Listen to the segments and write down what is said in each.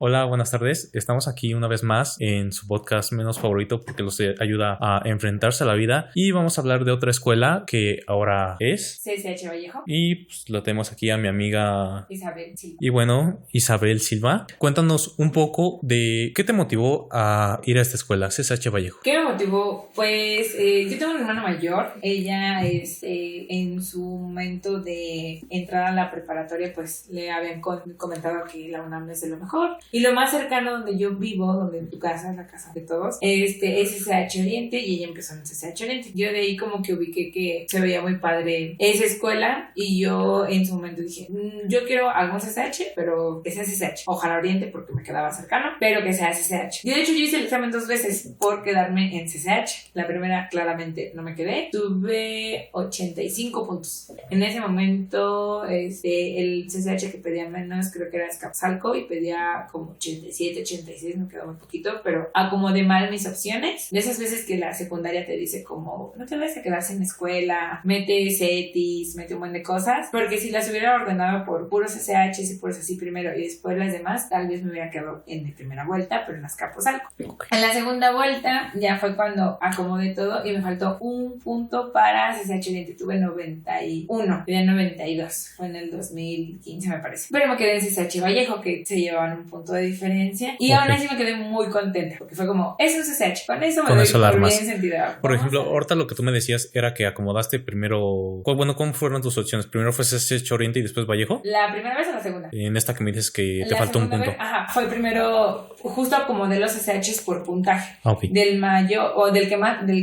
Hola, buenas tardes. Estamos aquí una vez más en su podcast menos favorito porque los ayuda a enfrentarse a la vida y vamos a hablar de otra escuela que ahora es CCH Vallejo y pues, lo tenemos aquí a mi amiga Isabel Silva. Y bueno, Isabel Silva, cuéntanos un poco de qué te motivó a ir a esta escuela, CSH Vallejo. ¿Qué me motivó? Pues yo tengo una hermana mayor. Ella en su momento de entrar a la preparatoria pues le habían comentado que la UNAM es de lo mejor. Y lo más cercano donde yo vivo, donde tu casa es la casa de todos, es CCH Oriente, y ella empezó en CCH Oriente. Yo de ahí como que ubiqué que se veía muy padre esa escuela y yo en su momento dije, yo quiero algo CCH, pero que sea CCH. Ojalá Oriente porque me quedaba cercano, pero que sea CCH. Y de hecho yo hice el examen 2 veces por quedarme en CCH. La primera claramente no me quedé. Tuve 85 puntos. En ese momento el CCH que pedía menos creo que era Azcapotzalco y pedía como 87, 86, me quedó muy poquito, pero acomodé mal mis opciones. De esas veces que la secundaria te dice como, no te vayas a quedar sin escuela, mete CETIS, mete un buen de cosas, porque si las hubiera ordenado por puros SH y puros así primero y después las demás, tal vez me hubiera quedado en mi primera vuelta, pero en Azcapotzalco. En la segunda vuelta ya fue cuando acomodé todo y me faltó un punto para CCH Oriente. Tuve 91, tenía 92, fue en el 2015 me parece, pero me quedé en CCH Vallejo, que se llevaban un punto de diferencia y aún así me quedé muy contenta porque fue como, eso es CCH, con eso me doy por bien sentida. Por ejemplo, ahorita lo que tú me decías era que acomodaste primero, bueno, ¿cómo fueron tus opciones? ¿Primero fue CCH Oriente y después Vallejo? ¿La primera vez o la segunda? En esta que me dices que te faltó un punto. Fue primero, justo acomodé los SHs por puntaje. Okay. Del mayor, o del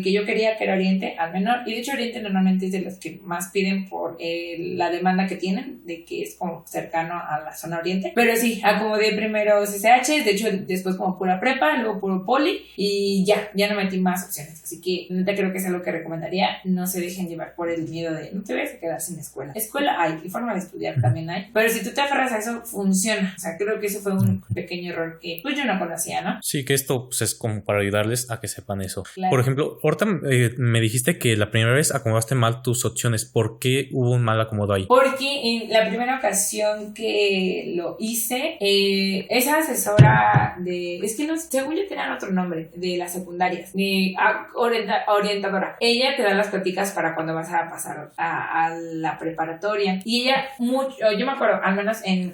que yo quería, que era Oriente, al menor. Y de hecho Oriente normalmente es de los que más piden por la demanda que tienen, de que es como cercano a la zona Oriente. Pero sí, acomodé primero CCH, de hecho después como pura prepa, luego puro poli, y ya no metí más opciones. Así que neta creo que es algo que recomendaría. No se dejen llevar por el miedo de no te vayas a quedar sin escuela. Escuela hay, y forma de estudiar también hay. Pero si tú te aferras a eso, funciona. O sea, creo que eso fue un pequeño error que pues yo no conocía, ¿no? Sí, que esto pues, es como para ayudarles a que sepan eso. Claro. Por ejemplo, ahorita me dijiste que la primera vez acomodaste mal tus opciones. ¿Por qué hubo un mal acomodo ahí? Porque en la primera ocasión que lo hice, esa asesora es que no, según yo tenían otro nombre, de las secundarias, orientadora. Ella te da las pláticas para cuando vas a pasar a la preparatoria. Y ella, yo me acuerdo, al menos en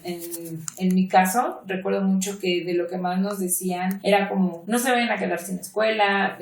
mi caso, recuerdo mucho que de lo que más nos decían era como, no se vayan a quedar sin escuela,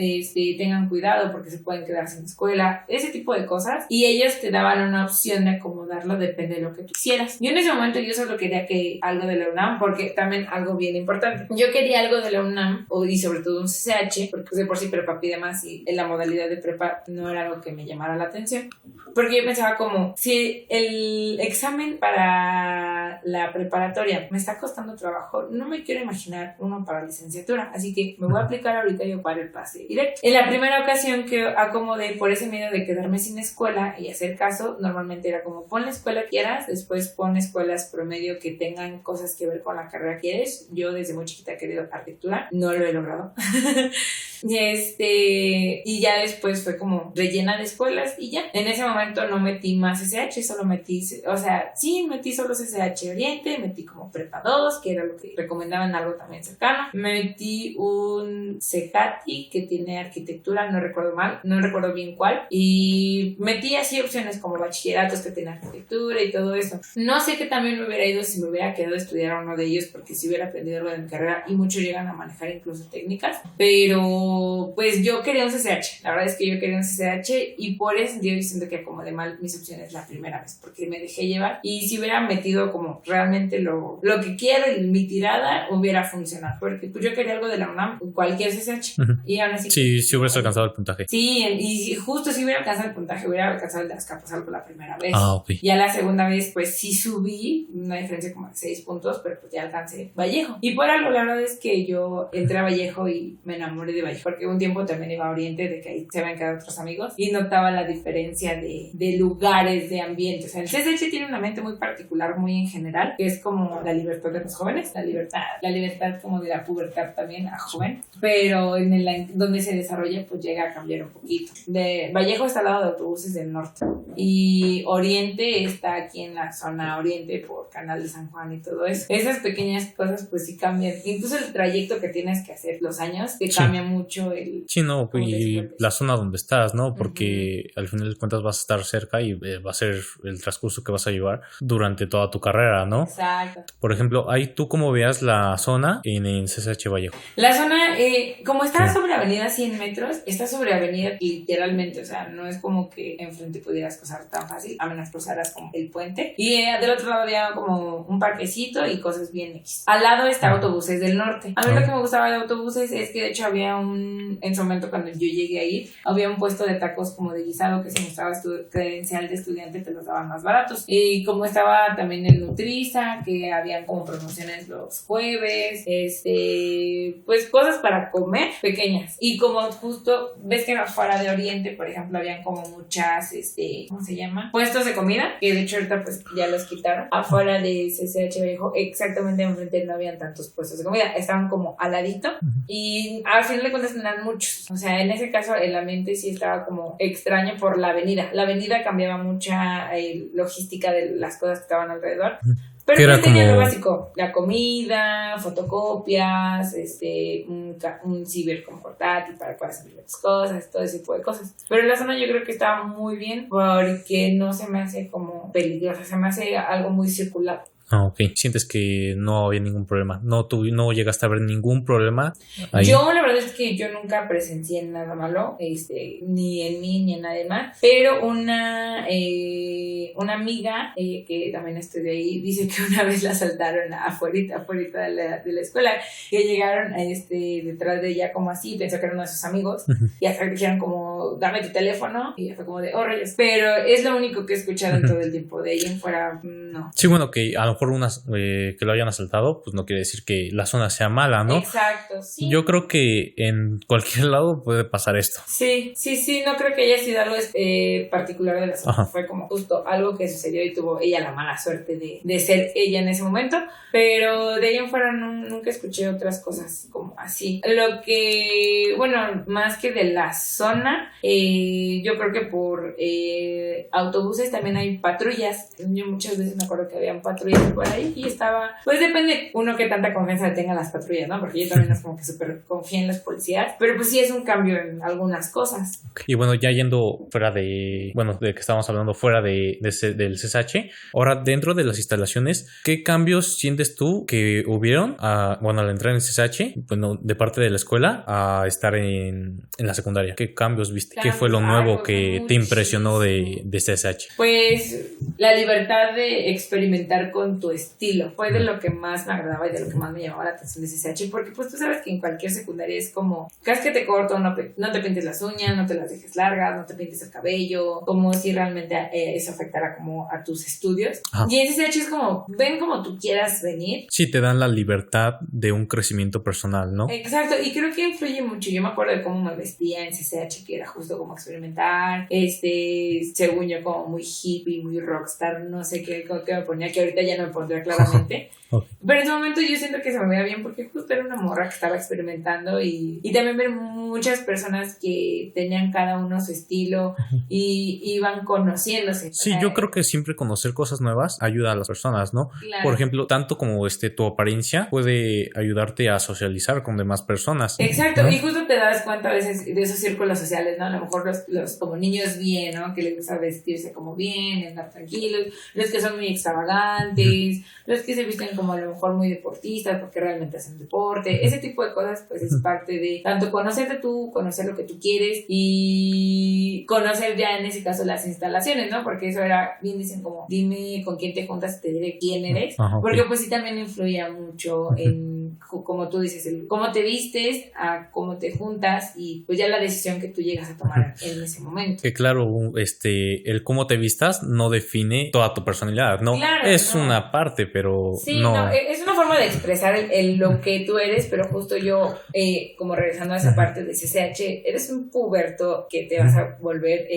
tengan cuidado porque se pueden quedar sin escuela, ese tipo de cosas. Y ellos te daban una opción de acomodarlo, depende de lo que tú quisieras. Yo en ese momento yo solo quería que algo de la UNAM, porque también algo bien importante. Yo quería algo de la UNAM, y sobre todo un CCH, porque de por sí prepa pide más y en la modalidad de prepa no era algo que me llamara la atención. Porque yo pensaba como, si el examen para la preparatoria me está costando trabajo, no me quiero imaginar uno para licenciatura, así que me voy a aplicar ahorita yo para el pase directo. En la primera ocasión que acomodé por ese miedo de quedarme sin escuela y hacer caso, normalmente era como pon la escuela que quieras, después pon escuelas promedio que tengan cosas que ver con la carrera que quieres. Yo desde muy chiquita he querido arquitectura, no lo he logrado. Y ya después fue como rellena de escuelas y ya. En ese momento no metí más SH, solo metí solo CCH Oriente, metí como prepa 2, que era lo que recomendaban, algo también cercano. Metí un CECATI que tiene arquitectura, no recuerdo bien cuál, y metí así opciones como bachilleratos que tiene arquitectura y todo eso. No sé qué también me hubiera ido si me hubiera quedado a estudiar uno de ellos, porque si hubiera aprendido algo de mi carrera, y muchos llegan a manejar incluso técnicas, pero pues yo quería un CCH. La verdad es que yo quería un CCH y por eso yo siento que acomodé mal mis opciones la primera vez, porque me dejé llevar, y si hubiera metido como realmente lo que quiero en mi tirada, hubiera funcionado, porque pues yo quería algo de la UNAM, cualquier CCH. Y aún así sí hubieras alcanzado el puntaje. Sí, y justo si hubiera alcanzado el puntaje, hubiera alcanzado el de Azcapotzalco la primera vez. Okay. Ya la segunda vez pues sí subí una diferencia como de 6 puntos, pero pues ya alcancé Vallejo. Y por algo la verdad es que yo entré a Vallejo y me enamoré de Vallejo. porque un tiempo también iba a Oriente, de que ahí se habían quedado otros amigos, y notaba la diferencia de lugares, de ambientes. O sea, el CCH tiene una mente muy particular, muy en general, que es como la libertad de los jóvenes, la libertad como de la pubertad también a joven, pero en donde se desarrolla pues llega a cambiar un poquito. De Vallejo está al lado de Autobuses del Norte y Oriente está aquí en la zona Oriente por Canal de San Juan y todo eso. Esas pequeñas cosas pues sí cambian, incluso el trayecto que tienes que hacer, los años, que cambia mucho el... Sí, no, y la zona donde estás, ¿no? Porque al final de cuentas vas a estar cerca y va a ser el transcurso que vas a llevar durante toda tu carrera, ¿no? Exacto. Por ejemplo, ahí tú cómo veas la zona en el CCH Vallejo. La zona, como está sobre avenida 100 metros, está sobre avenida literalmente, o sea, no es como que enfrente pudieras cruzar tan fácil, a menos cruzaras como el puente. Y del otro lado había como un parquecito y cosas bien X. Al lado está Autobuses del Norte. A mí lo que me gustaba de Autobuses es que de hecho había en su momento cuando yo llegué ahí, había un puesto de tacos como de guisado que si mostrabas tu credencial de estudiante te los daban más baratos. Y como estaba también el Nutriza, que habían como promociones los jueves, pues cosas para comer pequeñas. Y como justo ves que afuera de Oriente, por ejemplo, habían como muchas, ¿cómo se llama? Puestos de comida, que de hecho ahorita pues ya los quitaron. Afuera de CCH Vallejo, exactamente enfrente no habían tantos puestos de comida, estaban como al ladito y al final de cuentas tenían muchos. O sea, en ese caso el ambiente sí estaba como extraño por la avenida. La avenida cambiaba mucha logística de las cosas que estaban alrededor. Pero pues tenía lo básico, la comida, fotocopias, un ciber como portátil para poder hacer las cosas, todo ese tipo de cosas. Pero la zona yo creo que estaba muy bien porque no se me hace como peligrosa, se me hace algo muy circular. Ah, ok. Sientes que no había ningún problema. No llegaste a ver ningún problema ahí. Yo la verdad es que yo nunca presencié nada malo, ni en mí ni en nadie más. Pero una amiga que también estudió ahí dice que una vez la asaltaron afuera de la escuela, que llegaron detrás de ella como así, pensó que era uno de sus amigos y hasta le dijeron como dame tu teléfono y fue como de rayos. Pero es lo único que he escuchado en todo el tiempo, de ahí en fuera no. Sí, bueno, que a lo mejor que lo hayan asaltado, pues no quiere decir que la zona sea mala, ¿no? Exacto, sí. Yo creo que en cualquier lado puede pasar esto. Sí, no creo que haya sido algo particular de la zona. Fue como justo algo que sucedió y tuvo ella la mala suerte de ser ella en ese momento, pero de ahí en fuera nunca escuché otras cosas como así. Lo que, bueno, más que de la zona, yo creo que por autobuses también hay patrullas. Yo muchas veces me acuerdo que habían patrullas por ahí y estaba, pues depende uno que tanta confianza tenga las patrullas, ¿no? Porque yo también es como que súper confío en los policías, pero pues sí es un cambio en algunas cosas. Y bueno, ya yendo fuera de que estábamos hablando fuera del CSH, ahora dentro de las instalaciones, ¿qué cambios sientes tú que hubieron al entrar en el CSH, de parte de la escuela a estar en la secundaria? ¿Qué cambios viste? ¿Qué fue lo nuevo que te impresionó de CSH? Pues la libertad de experimentar con tu estilo fue de lo que más me agradaba y de lo que más me llamaba la atención de CSH, porque pues tú sabes que en cualquier secundaria es como cásquete corto, no te pintes las uñas, no te las dejes largas, no te pintes el cabello, como si realmente eso afectara como a tus estudios. Ajá. Y en CSH es como ven como tú quieras venir. Sí, te dan la libertad de un crecimiento personal, ¿no? Exacto, y creo que influye mucho. Yo me acuerdo de cómo me vestía en CSH, que era justo como experimentar, según yo como muy hippie, muy rockstar, no sé qué me ponía, que ahorita ya no me pondría claramente. Okay. Pero en ese momento yo siento que se me veía bien porque justo era una morra que estaba experimentando y también ver muchas personas que tenían cada uno su estilo y iban conociéndose. Sí, yo creo que siempre conocer cosas nuevas ayuda a las personas, ¿no? Claro. Por ejemplo, tanto como tu apariencia puede ayudarte a socializar con demás personas. Exacto, ¿no? Y justo te das cuenta a veces de esos círculos sociales, ¿no? A lo mejor los como niños bien, ¿no? Que les gusta vestirse como bien, andar tranquilos, los que son muy extravagantes, los que se visten como a lo mejor muy deportistas porque realmente hacen deporte, ese tipo de cosas pues es parte de tanto conocerte tú, conocer lo que tú quieres y conocer ya en ese caso las instalaciones, ¿no? Porque eso era, bien dicen como dime con quién te juntas y te diré quién eres, porque pues sí también influía mucho en como tú dices, cómo te vistes, a cómo te juntas y pues ya la decisión que tú llegas a tomar en ese momento. Que claro, el cómo te vistas no define toda tu personalidad, ¿no? Claro, es no. una parte, pero Sí, no. Es una forma de expresar lo que tú eres, pero justo yo, como regresando a esa parte de CCH, eres un puberto que te vas a volver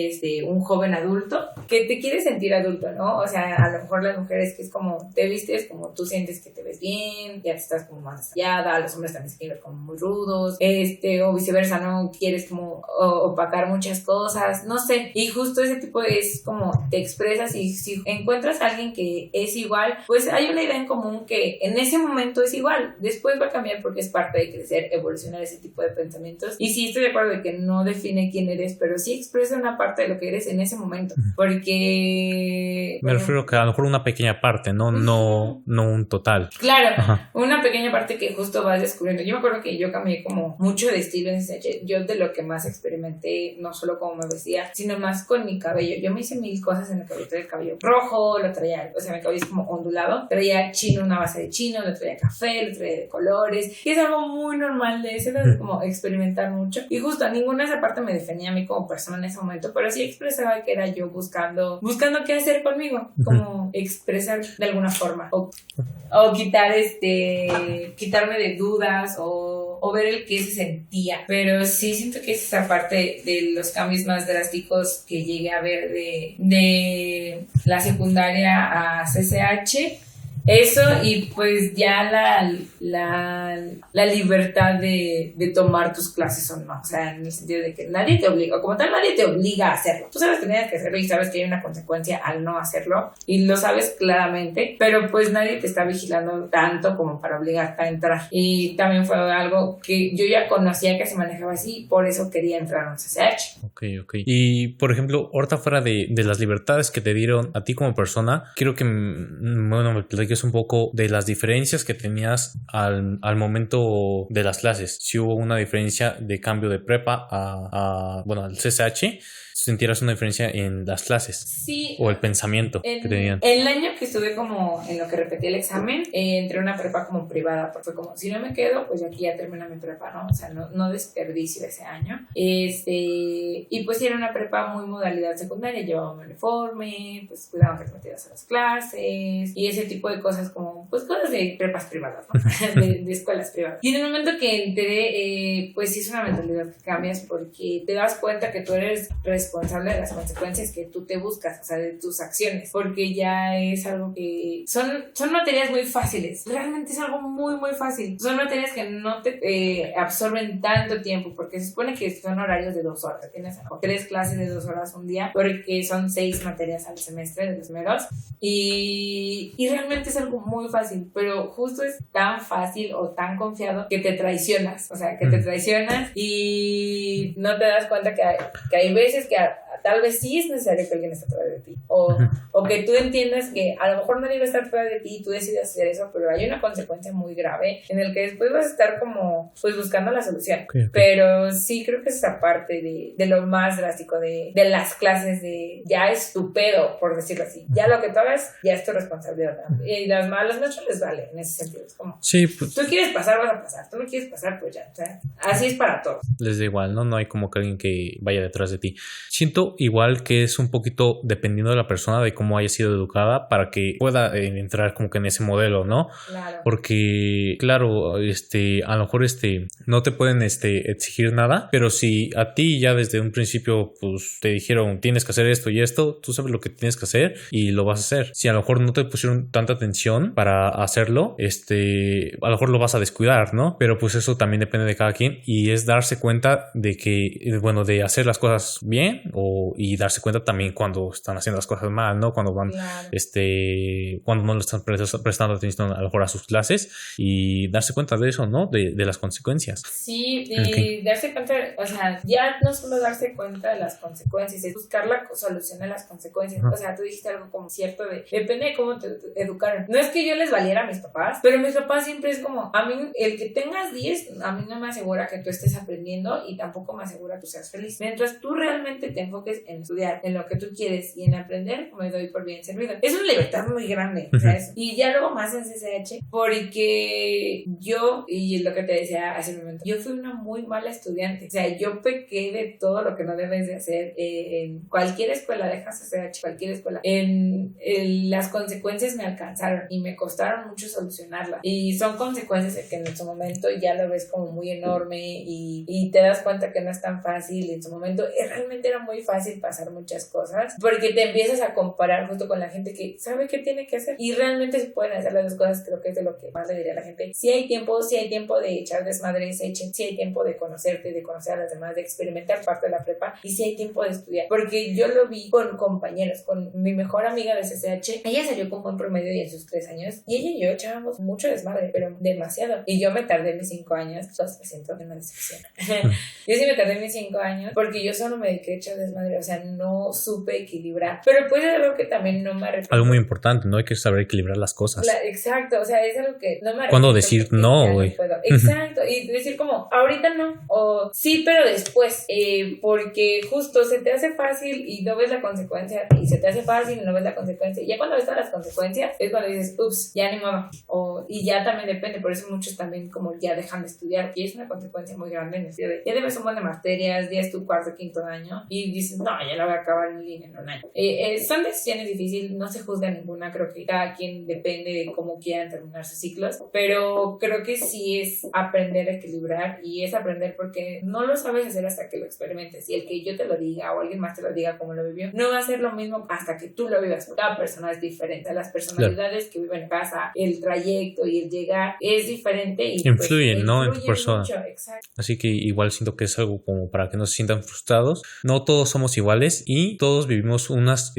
un joven adulto, que te quieres sentir adulto, ¿no? O sea, a lo mejor las mujeres que es como, te vistes como tú sientes que te ves bien, ya te estás como más desarrollada, los hombres también se quieren ver como muy rudos, o viceversa, ¿no? Quieres como opacar muchas cosas, no sé, y justo ese tipo es como te expresas y si encuentras a alguien que es igual, pues hay una idea en común que en ese momento es igual, después va a cambiar porque es parte de crecer, evolucionar ese tipo de pensamientos, y sí estoy de acuerdo de que no define quién eres, pero sí expresa una parte de lo que eres en ese momento, porque... Me refiero que a lo mejor una pequeña parte, ¿no? No un total. Claro, Ajá. una pequeña parte que justo vas descubriendo. Yo me acuerdo que yo cambié como mucho de estilo en CCH. Yo de lo que más experimenté, no solo cómo me vestía, sino más con mi cabello. Yo me hice 1000 cosas en el cabello. Traía el cabello rojo, lo traía, o sea, mi cabello es como ondulado. Traía chino, una base de chino, lo traía café, lo traía de colores. Y es algo muy normal de ese, de como experimentar mucho. Y justo ninguna de esa parte me definía a mí como persona en ese momento, pero sí expresaba que era yo buscando qué hacer conmigo, como expresar de alguna forma. O quitarme de dudas o ver el que se sentía. Pero sí siento que es esa parte de los cambios más drásticos que llegué a ver de la secundaria a CCH. Eso y pues ya la libertad de tomar tus clases o no, o sea, en el sentido de que nadie te obliga, como tal nadie te obliga a hacerlo, tú sabes que tienes que hacerlo y sabes que hay una consecuencia al no hacerlo y lo sabes claramente, pero pues nadie te está vigilando tanto como para obligarte a entrar, y también fue algo que yo ya conocía que se manejaba así, por eso quería entrar a un CCH. Ok. Y por ejemplo, ahorita fuera de las libertades que te dieron a ti como persona, quiero que me platiques un poco de las diferencias que tenías al momento de las clases. Si hubo una diferencia de cambio de prepa al CCH, ¿sentirás una diferencia en las clases? Sí. ¿O el pensamiento que tenían? El año que estuve como en lo que repetí el examen, entré a una prepa como privada, porque fue como, si no me quedo, pues aquí ya termina mi prepa, ¿no? O sea, no desperdicio ese año. Y pues era una prepa muy modalidad secundaria, llevaba un uniforme, pues cuidaban que te metieras a las clases, y ese tipo de cosas como, pues cosas de prepas privadas, ¿no? de escuelas privadas. Y en el momento que entré, pues sí es una mentalidad que cambias porque te das cuenta que tú eres responsable de las consecuencias que tú te buscas, o sea, de tus acciones, porque ya es algo que son materias muy fáciles, realmente es algo muy muy fácil, son materias que no te absorben tanto tiempo, porque se supone que son horarios de 2 horas, tienes 3 clases de 2 horas un día, porque son 6 materias al semestre de los meros, y realmente es algo muy fácil, pero justo es tan fácil o tan confiado que te traicionas, o sea, que te traicionas y no te das cuenta que hay veces que tal vez sí es necesario que alguien esté atrás de ti, o que tú entiendas que a lo mejor nadie va a estar atrás de ti y tú decides hacer eso, pero hay una consecuencia muy grave en el que después vas a estar como pues buscando la solución. Okay. Pero sí creo que es esa parte de lo más drástico de las clases, de ya es tu pedo, por decirlo así, ya lo que tú hagas ya es tu responsabilidad, y las malas no les vale en ese sentido, es como sí, pues, tú quieres pasar, vas a pasar, tú no quieres pasar, pues ya, o sea, así es para todos. Les da igual, no hay como que alguien que vaya detrás de ti. Siento igual que es un poquito dependiendo de la persona, de cómo haya sido educada, para que pueda entrar como que en ese modelo, ¿no? Claro. Porque, claro, a lo mejor no te pueden exigir nada, pero si a ti ya desde un principio pues te dijeron tienes que hacer esto y esto, tú sabes lo que tienes que hacer y lo vas a hacer. Si a lo mejor no te pusieron tanta atención para hacerlo, a lo mejor lo vas a descuidar, ¿no? Pero pues eso también depende de cada quien, y es darse cuenta de que, bueno, de hacer las cosas bien y darse cuenta también cuando están haciendo las cosas mal, ¿no? Cuando van, claro. Cuando no le están prestando atención a lo mejor a sus clases, y darse cuenta de eso, ¿no? De las consecuencias. Sí, darse cuenta, o sea, ya no solo darse cuenta de las consecuencias, es buscar la solución de las consecuencias. O sea, tú dijiste algo como cierto depende de cómo te educaron. No es que yo les valiera a mis papás, pero mis papás siempre es como, a mí, el que tengas 10, a mí no me asegura que tú estés aprendiendo y tampoco me asegura que seas feliz. Mientras tú realmente te enfoques enfoques en estudiar, en lo que tú quieres y en aprender, me doy por bien servido. Es una libertad muy grande, o sea, eso. Y ya luego más en CCH, porque yo, y es lo que te decía hace un momento, yo fui una muy mala estudiante, o sea, yo pequé de todo lo que no debes de hacer en cualquier escuela, deja CCH, cualquier escuela, las consecuencias me alcanzaron y me costaron mucho solucionarlas, y son consecuencias que en su momento ya lo ves como muy enorme y te das cuenta que no es tan fácil. En su momento realmente era muy fácil pasar muchas cosas porque te empiezas a comparar justo con la gente que sabe qué tiene que hacer y realmente se pueden hacer las dos cosas. Creo que es de lo que más le diría a la gente. Si hay tiempo de echar desmadre, si hay tiempo de conocerte, de conocer a las demás, de experimentar parte de la prepa, y si hay tiempo de estudiar, porque yo lo vi con compañeros, con mi mejor amiga de CCH. Ella salió con buen promedio y en sus 3 años, y ella y yo echábamos mucho desmadre, pero demasiado, y yo me tardé mis 5 años. Entonces me siento en una decepción. Yo sí me tardé mis 5 años porque yo solo me dediqué a echar desmadre, o sea, no supe equilibrar, pero puede ser algo que también no me arrepiento. Algo muy importante, ¿no? Hay que saber equilibrar las cosas. Exacto, o sea, es algo que no me arrepiento. ¿Cuándo decir no, güey? No exacto, y decir como, ahorita no, o sí, pero después, porque justo se te hace fácil y no ves la consecuencia, y se te hace fácil y no ves la consecuencia, y ya cuando ves todas las consecuencias es cuando dices, ups, ya ni modo, y ya también depende, por eso muchos también como ya dejan de estudiar, y es una consecuencia muy grande en el sentido de, ya debes un montón de materias, ya es tu cuarto, quinto año, y dices, no, ya la voy a acabar en línea en un año. Son decisiones difíciles, no se juzga ninguna, creo que cada quien depende de cómo quieran terminar sus ciclos, pero creo que sí es aprender a equilibrar, y es aprender porque no lo sabes hacer hasta que lo experimentes, y el que yo te lo diga o alguien más te lo diga como lo vivió, no va a ser lo mismo hasta que tú lo vivas. Cada persona es diferente, las personalidades que viven en casa, el trayecto y el llegar es diferente y influyen, pues, ¿no? En tu persona. Mucho, exacto. Así que igual siento que es algo como para que no se sientan frustrados. No todos somos iguales y todos vivimos unas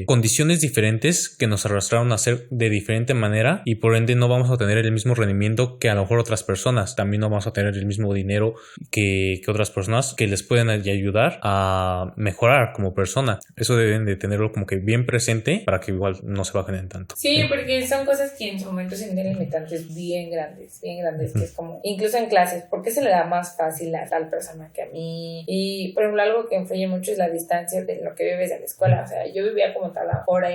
condiciones diferentes que nos arrastraron a hacer de diferente manera, y por ende no vamos a tener el mismo rendimiento que a lo mejor otras personas. También no vamos a tener el mismo dinero que otras personas, que les pueden ayudar a mejorar como persona. Eso deben de tenerlo como que bien presente para que igual no se bajen en tanto. Sí, porque son cosas que en su momento se tienen limitantes bien grandes, que es como, incluso en clases, ¿por qué se le da más fácil a tal persona que a mí? Y por ejemplo, algo que influye mucho es la distancia de lo que vives de la escuela. O sea, yo vivía como tal a 1.5 horas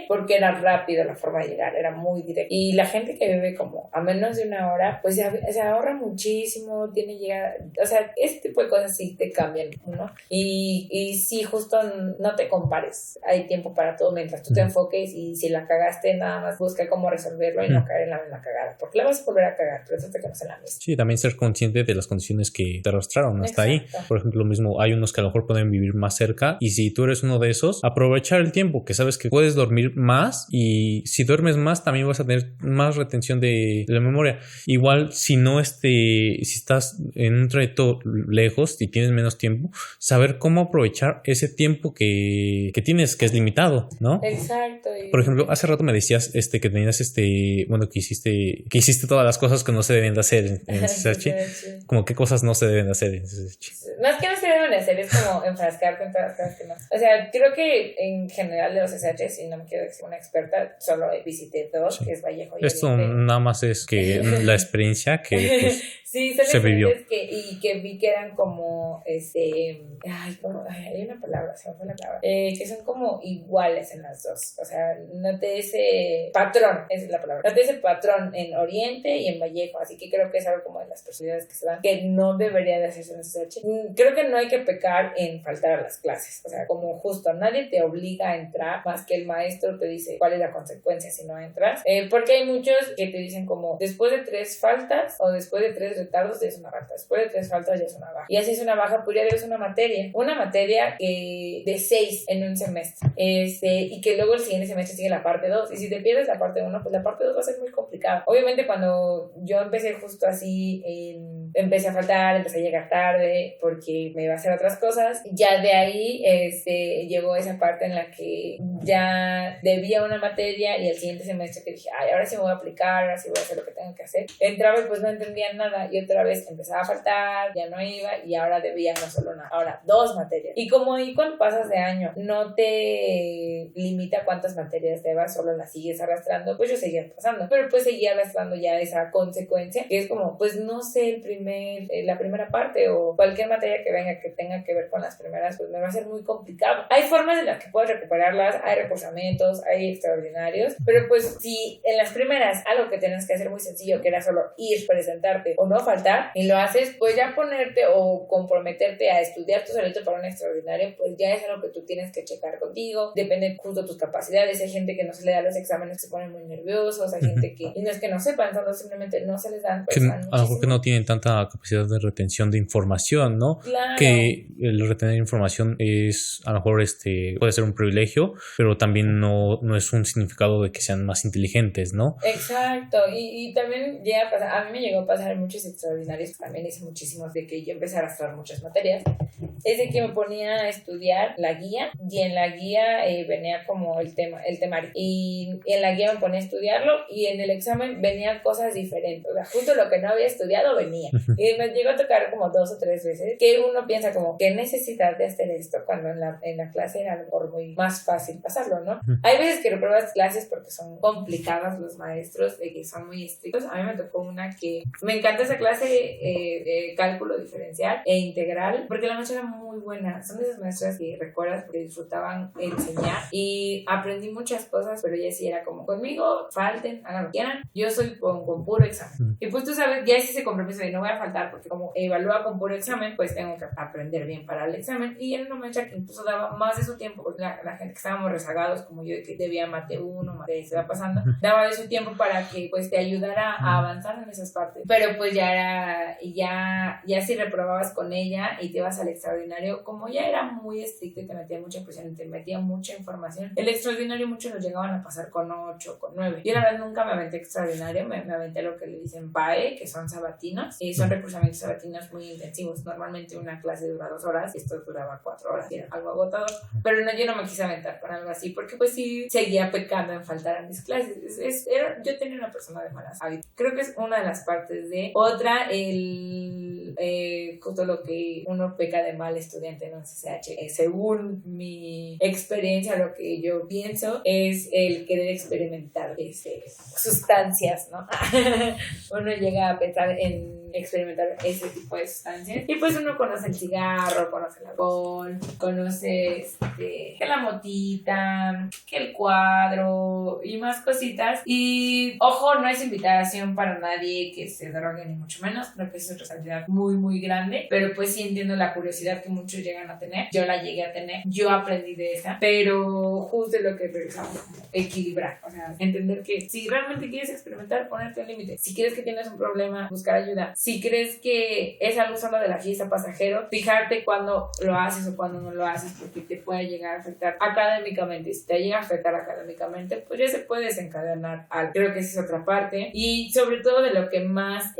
porque era rápido la forma de llegar, era muy directa. Y la gente que vive como a menos de 1 hora, pues se ahorra muchísimo, tiene llegada, o sea, ese tipo de cosas sí te cambian, ¿no? Y sí, justo no te compares, hay tiempo para todo mientras tú te enfoques, y si la cagaste, nada más busca cómo resolverlo y no caer en la misma cagada, porque la vas a volver a cagar, pero eso te quedas en la misma. Sí, también ser consciente de las condiciones que te arrastraron hasta ahí. Por ejemplo, lo mismo, hay unos que a lo mejor pueden vivir más cerca, y si tú eres uno de esos, aprovechar el tiempo, que sabes que puedes dormir más, y si duermes más también vas a tener más retención de la memoria. Igual si estás en un trayecto lejos y tienes menos tiempo, saber cómo aprovechar ese tiempo que tienes, que es limitado, ¿no? Exacto. Por ejemplo, hace rato me decías que tenías bueno, que hiciste todas las cosas que no se deben de hacer en CCH. Como qué cosas no se deben de hacer en CCH. Más que no se deben de hacer, es como enfrascarte en todas las cosas que no. O sea, creo que en general de los CCH, si no me quiero decir una experta, solo visité 2, sí, que es Vallejo y esto Oriente. Nada más es que la experiencia que pues, sí, son se vivió. Que vi que eran como hay una palabra, se me fue la palabra, que son como iguales en las dos. O sea, noté ese patrón, esa es la palabra. Noté ese patrón en Oriente y en Vallejo, así que creo que es algo como de las personalidades que se dan, que no debería de hacerse en CCH. Creo que no hay que pecar en faltar a las clases. O sea, como justo nadie te obliga a entrar, más que el maestro te dice cuál es la consecuencia si no entras. Porque hay muchos que te dicen como después de 3 faltas o después de 3 retardos ya es una falta, después de 3 faltas ya es una baja. Y así es una baja, pues ya debes una materia de 6 en un semestre. Y que luego el siguiente semestre sigue la parte 2. Y si te pierdes la parte 1, pues la parte 2 va a ser muy complicada. Obviamente cuando yo empecé justo así, empecé a faltar, empecé a llegar tarde porque me iba a hacer otras cosas. Ya de ahí llegó esa parte en la que ya debía una materia, y el siguiente semestre que dije, ahora sí me voy a aplicar, ahora sí voy a hacer lo que tengo que hacer. Entraba y pues no entendía nada, iba y otra vez empezaba a faltar, ya no iba y ahora debía no solo una, ahora 2 materias. Y como ahí cuando pasas de año no te limita cuántas materias debas, solo las sigues arrastrando, pues yo seguía pasando, pero pues seguía arrastrando ya esa consecuencia, que es como, pues no sé, la primera parte o cualquier materia que venga que tenga que ver con las primeras, pues me va a ser muy complicado. Hay formas en las que puedes recuperarlas, hay reforzamientos, hay extraordinarios, pero pues si en las primeras algo que tenías que hacer muy sencillo, que era solo ir, presentarte o no faltar, y lo haces, pues ya ponerte o comprometerte a estudiar tú solito para un extraordinario, pues ya es algo que tú tienes que checar contigo, depende justo de tus capacidades. Hay gente que no se le da los exámenes, se ponen muy nerviosos, hay gente que, y no es que no sepan, solo simplemente no se les dan, pues, a lo mejor que no tienen tanta capacidad de retención de información, ¿no? Claro. Que el retener información es, a lo mejor puede ser un privilegio, pero también no es un significado de que sean más inteligentes, ¿no? Exacto, y también llega a pasar, a mí me llegó a pasar en muchos extraordinarios, también hice muchísimos, de que yo empecé a arrastrar muchas materias, es de que me ponía a estudiar la guía, y en la guía venía como el temario, y en la guía me ponía a estudiarlo, y en el examen venían cosas diferentes, o sea, justo lo que no había estudiado venía, y me llegó a tocar como 2 o 3 veces, que uno piensa como, ¿qué necesidad de hacer esto? Cuando en la clase era a lo mejor muy más fácil pasarlo, ¿no? Hay veces que repruebas clases porque son complicadas los maestros, de que son muy estrictos. A mí me tocó una que me encanta esa clase de cálculo diferencial e integral, porque la maestra era muy buena. Son de esas maestras que recuerdas porque disfrutaban enseñar y aprendí muchas cosas, pero ella sí era como, conmigo falten, hagan lo que quieran, yo soy con puro examen. Y pues tú sabes, ya es ese compromiso de no voy a faltar, porque como evalúa con puro examen, pues tengo que aprender bien para el examen. Y era una maestra que incluso daba más de su tiempo, porque la gente que estábamos rezagados, como yo, que debía mate 1, mate se va pasando, daba de su tiempo para que pues te ayudara a avanzar en esas partes. Pero pues ya si reprobabas con ella y te ibas al extraordinario, como ya era muy estricto y te metía mucha presión y te metía mucha información, el extraordinario muchos nos llegaban a pasar con 8, con 9. Yo la verdad nunca me aventé extraordinario, me aventé lo que le dicen PAE, que son sabatinos, y son recursamientos sabatinos muy intensivos. Normalmente una clase dura 2 horas y esto duraba 4 horas, y era algo agotador, pero no, yo no me quise aventar con algo así, porque pues sí seguía pecando en faltar a mis clases. Yo tenía una persona de malas hábitos. Creo que es una de las partes de otra, justo lo que uno peca de mal estudiante en un CCH, según mi experiencia, lo que yo pienso es el querer experimentar sustancias, ¿no? Uno llega a pensar en experimentar ese tipo de sustancias y pues uno conoce el cigarro, conoce el alcohol, conoce que la motita, que el cuadro y más cositas. Y ojo, no es invitación para nadie que se drogue ni mucho menos, creo que es otra responsabilidad muy muy grande, pero pues sí entiendo la curiosidad que muchos llegan a tener. Yo la llegué a tener, yo aprendí de esa, pero justo lo que regresamos, equilibrar, o sea, entender que si realmente quieres experimentar, ponerte un límite. Si quieres que tienes un problema, buscar ayuda. Si crees que es algo solo de la fiesta, pasajero, fijarte cuando lo haces o cuando no lo haces, porque te puede llegar a afectar académicamente. Si te llega a afectar académicamente, pues ya se puede desencadenar algo. Creo que esa es otra parte. Y sobre todo de lo que más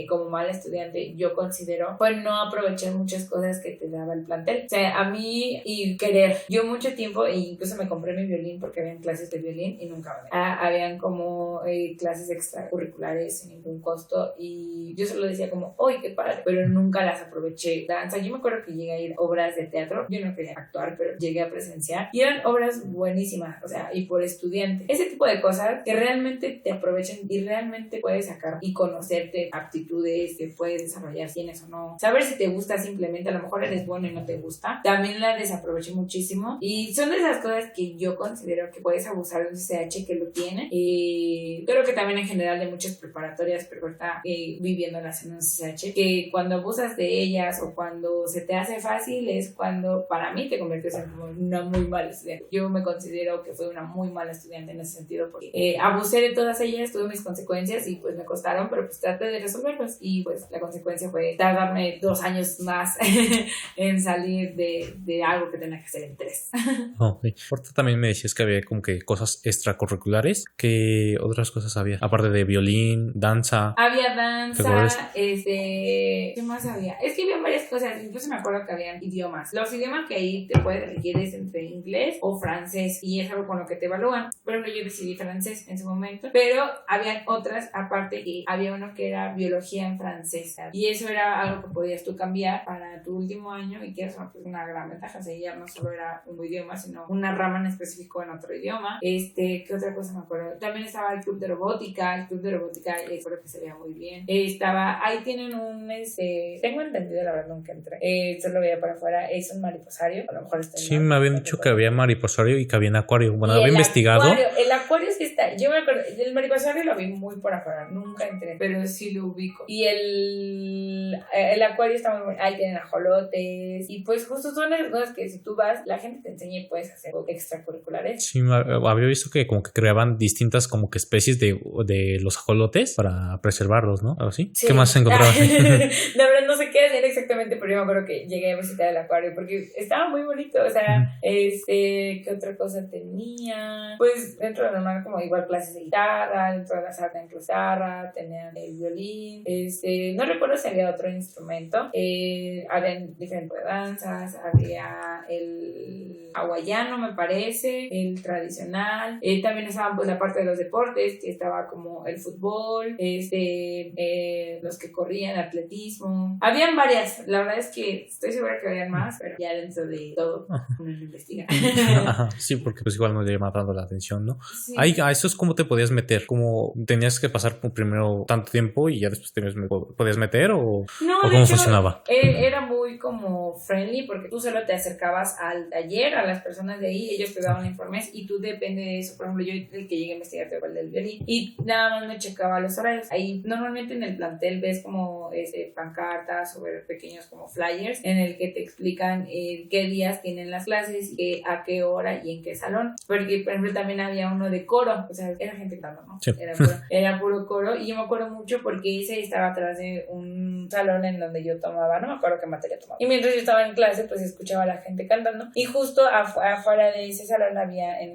como mal estudiante yo considero, pues no aproveché muchas cosas que te daba el plantel. O sea, a mí y querer. Yo mucho tiempo, e incluso me compré mi violín porque habían clases de violín y nunca me habían como clases extracurriculares sin ningún costo y yo solo decía como, ¡ay, qué padre! Pero nunca las aproveché. Danza, yo me acuerdo que llegué a ir a obras de teatro, yo no quería actuar, pero llegué a presenciar y eran obras buenísimas, o sea, y por estudiantes. Ese tipo de cosas que realmente te aprovechan y realmente puedes sacar y conocerte aptitudes que puedes desarrollar, tienes o no. Saber si te gusta simplemente, a lo mejor eres bueno y no te gusta. También la desaproveché muchísimo y son de esas cosas que yo considero que puedes abusar de un CCH que lo tiene y creo que también en general de muchas preparatorias, pero ahorita viviéndolas en un CCH, que cuando abusas de ellas o cuando se te hace fácil es cuando para mí te conviertes en una muy mala estudiante. Yo me considero que fui una muy mala estudiante en ese sentido porque abusé de todas ellas, tuve mis consecuencias y pues me costaron, pero pues traté de resolverlos y pues la consecuencia fue tardarme 2 años más en salir de algo que tenía que hacer en 3. Okay. Ahorita también me decías que había como que cosas extracurriculares. ¿Qué otras cosas había? Aparte de violín, danza. Había danza. ¿Te acuerdas ¿qué más había? Es que había varias cosas, incluso me acuerdo que habían idiomas. Los idiomas que ahí te puedes elegir es entre inglés o francés, y es algo con lo que te evalúan. Por ejemplo, yo decidí francés en su momento, pero habían otras, aparte que había uno que era biología en francés, y eso era algo que podías tú cambiar para tu último año, y que es una gran ventaja. O sea, ya no solo era un idioma, sino una rama en específico en otro idioma. ¿Qué otra cosa me acuerdo? También estaba el club de robótica, creo que se veía muy bien. Ahí tienen tengo entendido, la verdad nunca entré, solo veía para afuera, es un mariposario, a lo mejor está Sí, me habían dicho que había mariposario y que había acuario. Bueno, había investigado. El acuario sí está, yo me acuerdo, el mariposario lo vi muy por afuera, nunca entré, pero sí lo ubico. Y el acuario está muy bueno, ahí tienen ajolotes, y pues justo son las cosas que si tú vas, la gente te enseña y puedes hacer extracurriculares. Sí, había visto que como que creaban distintas como que especies de los ajolotes para preservarlos, ¿no? Algo así. Sí. ¿Qué más encontrabas? La verdad no sé qué hacían exactamente, pero yo me acuerdo que llegué a visitar el acuario porque estaba muy bonito. O sea, ¿qué otra cosa tenía? Pues dentro de normal, como igual clases de guitarra, dentro de la sala tenían guitarra, tenían el violín, no recuerdo si había otro instrumento, había diferentes danzas, había el hawaiano, me parece, el tradicional, también estaba pues la parte de los deportes, que estaba como el fútbol, los que corrían, atletismo, habían varias. La verdad es que estoy segura que habían más, pero ya dentro de todo uno lo investiga. Sí, porque pues igual no le llama tanto la atención, ¿no? Sí. A eso es como te podías meter, como tenías que pasar primero tanto tiempo y ya después podías meter o cómo funcionaba. Era muy como friendly, porque tú solo te acercabas al taller, a las personas de ahí, ellos te daban informes y tú depende de eso. Por ejemplo, yo el que llegué a investigar fue el del violín y nada más me checaba los horarios. Ahí normalmente en el plantel ves como pancartas o pequeños como flyers en el que te explican qué días tienen las clases, a qué hora y en qué salón. Porque por ejemplo también había uno de coro, o sea, era gente cantando, ¿no? Sí. Era puro coro, y yo me acuerdo mucho porque ese estaba atrás de un salón en donde yo tomaba, no me acuerdo qué materia tomaba. Y mientras yo estaba en clase, pues escuchaba a la gente cantando, y justo afuera de ese salón había en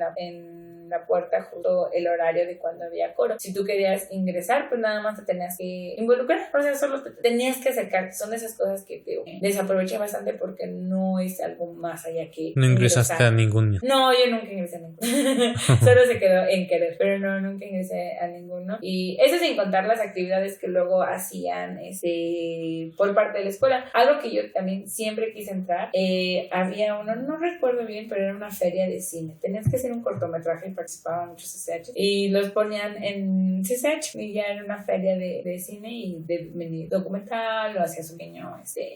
la puerta justo el horario de cuando había coro. Si tú querías ingresar, pues nada más te tenías que involucrar, o sea, solo te tenías que acercar. Son esas cosas que te desaproveché bastante porque no es algo más allá que no ingresaste ingresar. a ninguno. No, yo nunca ingresé a ninguno. Solo se quedó en querer, pero no, nunca ingresé a ninguno. Y eso sin contar las actividades que luego hacían por parte de la escuela. Algo que yo también siempre quise entrar, había uno, no recuerdo bien, pero era una feria de cine. Tenías que hacer un cortometraje y participaban muchos CCH y los ponían en CCH, y ya era una feria de cine y de mini documental, o hacías